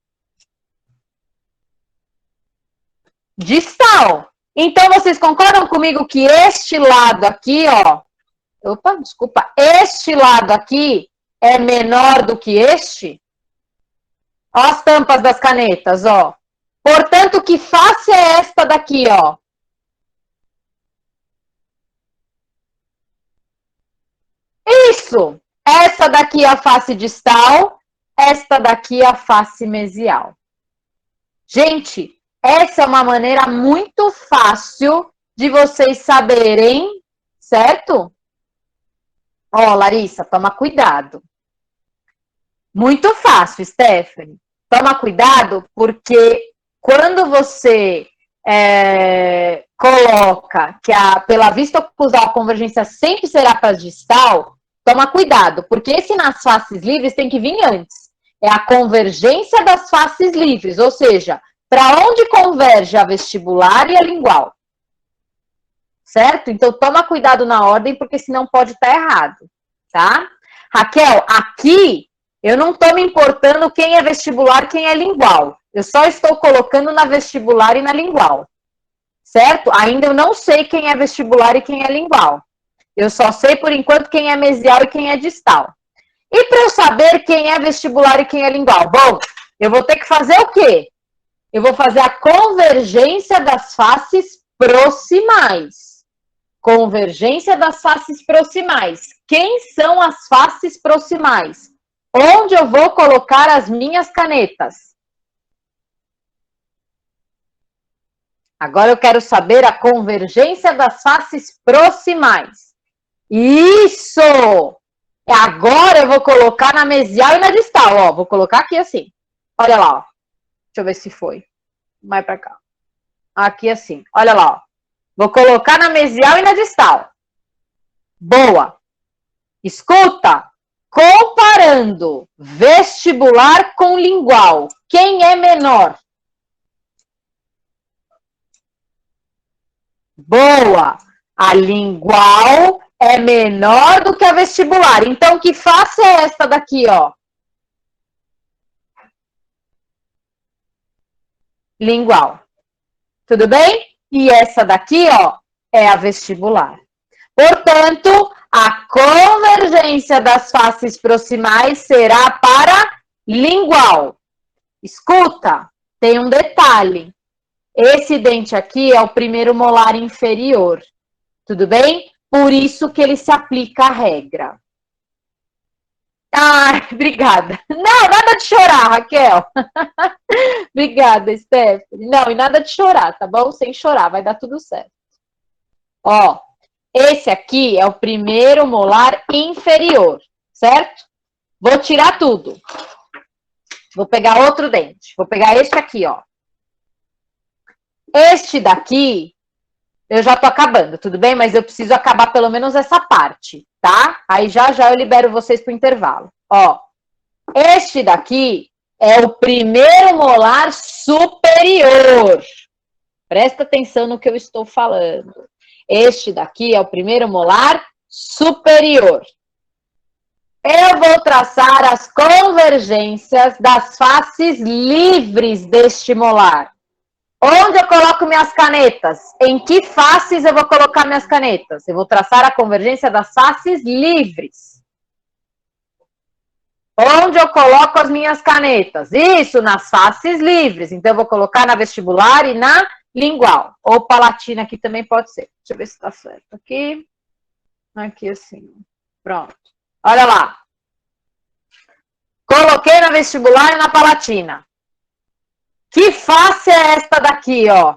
Distal. Então, vocês concordam comigo que este lado aqui, ó... Opa, desculpa. Este lado aqui é menor do que este? Ó as tampas das canetas, ó. Portanto, que face é esta daqui, ó? Isso! Essa daqui é a face distal, esta daqui é a face mesial. Gente, essa é uma maneira muito fácil de vocês saberem, certo? Ó, Larissa, toma cuidado. Muito fácil, Stephanie. Toma cuidado, porque quando você coloca que pela vista oclusal a convergência sempre será para distal, toma cuidado, porque esse nas faces livres tem que vir antes. É a convergência das faces livres, ou seja, para onde converge a vestibular e a lingual. Certo? Então, toma cuidado na ordem, porque senão pode estar errado, tá? Raquel, aqui Eu não estou me importando quem é vestibular, quem é lingual. Eu só estou colocando na vestibular e na lingual. Certo? Ainda eu não sei quem é vestibular e quem é lingual. Eu só sei, por enquanto, quem é mesial e quem é distal. E para eu saber quem é vestibular e quem é lingual? Bom, eu vou ter que fazer o quê? Eu vou fazer a convergência das faces proximais. Convergência das faces proximais. Quem são as faces proximais? Onde eu vou colocar as minhas canetas? Agora eu quero saber a convergência das faces proximais. Isso! Agora eu vou colocar na mesial e na distal. Ó, vou colocar aqui assim. Olha lá, ó. Deixa eu ver se foi. Vai pra cá. Aqui assim. Olha lá, ó. Vou colocar na mesial e na distal. Boa! Escuta! Comparando vestibular com lingual, quem é menor? Boa! A lingual é menor do que a vestibular. Então, que face é esta daqui, ó? Lingual. Tudo bem? E essa daqui, ó, é a vestibular. Portanto, a convergência das faces proximais será para lingual. Escuta, tem um detalhe. Esse dente aqui é o primeiro molar inferior. Tudo bem? Por isso que ele se aplica à regra. Ai, obrigada. Não, nada de chorar, Raquel. Obrigada, Stephanie. Não, e nada de chorar, tá bom? Sem chorar, vai dar tudo certo. Ó, esse aqui é o primeiro molar inferior, certo? Vou tirar tudo. Vou pegar outro dente. Vou pegar este aqui, ó. Este daqui, eu já tô acabando, tudo bem? Mas eu preciso acabar pelo menos essa parte, tá? Aí já eu libero vocês pro intervalo. Ó, este daqui é o primeiro molar superior. Presta atenção no que eu estou falando. Este daqui é o primeiro molar superior. Eu vou traçar as convergências das faces livres deste molar. Onde eu coloco minhas canetas? Em que faces eu vou colocar minhas canetas? Eu vou traçar a convergência das faces livres. Onde eu coloco as minhas canetas? Isso, nas faces livres. Então, eu vou colocar na vestibular e na lingual. Ou palatina aqui também pode ser. Deixa eu ver se tá certo. Aqui. Aqui assim. Pronto. Olha lá. Coloquei na vestibular e na palatina. Que face é esta daqui, ó?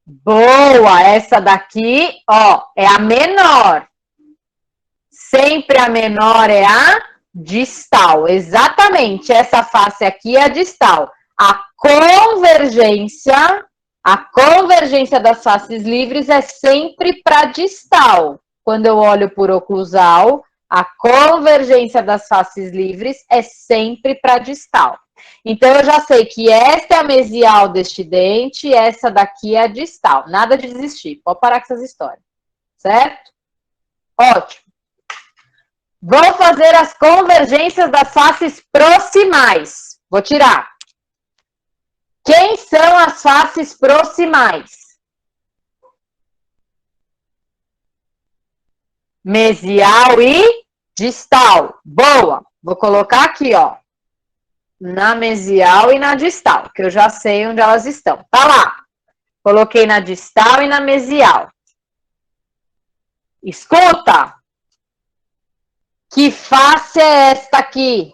Boa! Essa daqui, ó, é a menor. Sempre a menor é a distal. Exatamente, essa face aqui é a distal. A convergência das faces livres é sempre para distal. Quando eu olho por oclusal, a convergência das faces livres é sempre para distal. Então, eu já sei que esta é a mesial deste dente e essa daqui é a distal. Nada de desistir. Pode parar com essas histórias. Certo? Ótimo. Vou fazer as convergências das faces proximais. Vou tirar. Quem são as faces proximais? Mesial e distal. Boa. Vou colocar aqui, ó. Na mesial e na distal, que eu já sei onde elas estão. Tá lá. Coloquei na distal e na mesial. Escuta. Que face é esta aqui?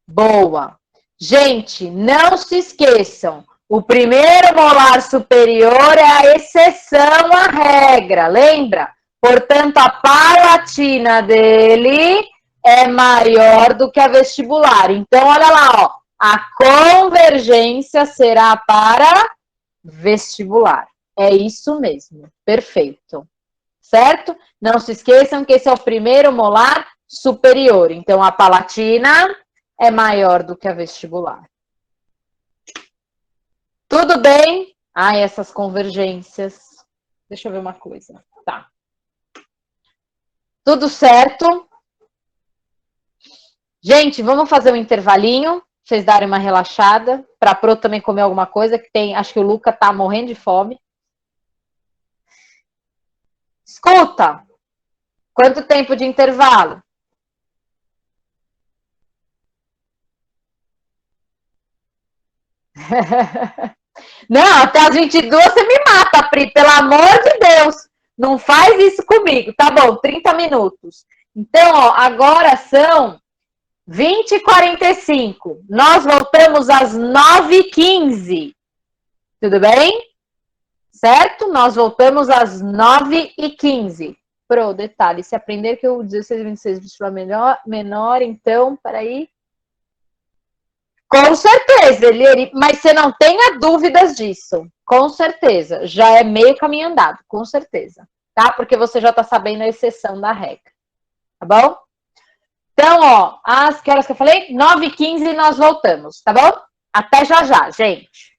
Boa. Gente, não se esqueçam. O primeiro molar superior é a exceção à regra, lembra? Portanto, a palatina dele é maior do que a vestibular. Então, olha lá, ó. A convergência será para vestibular. É isso mesmo. Perfeito. Certo? Não se esqueçam que esse é o primeiro molar superior. Então, a palatina é maior do que a vestibular. Tudo bem? Ai, essas convergências. Deixa eu ver uma coisa. Tá. Tudo certo? Gente, vamos fazer um intervalinho, pra vocês darem uma relaxada, para a Pro também comer alguma coisa, que tem, acho que o Luca tá morrendo de fome. Escuta, quanto tempo de intervalo? Não, até as 22 você me mata, Pri, pelo amor de Deus. Não faz isso comigo. Tá bom, 30 minutos. Então, ó, agora são 20h45. Nós voltamos às 9h15. Tudo bem? Certo? Nós voltamos às 9h15. Pro, detalhe, se aprender que o 16 e 26 vestibular menor, então, peraí. Com certeza, mas você não tenha dúvidas disso. Com certeza. Já é meio caminho andado, com certeza. Tá? Porque você já tá sabendo a exceção da regra. Tá bom? Então, ó, que horas que eu falei? 9h15 nós voltamos, tá bom? Até já já, gente.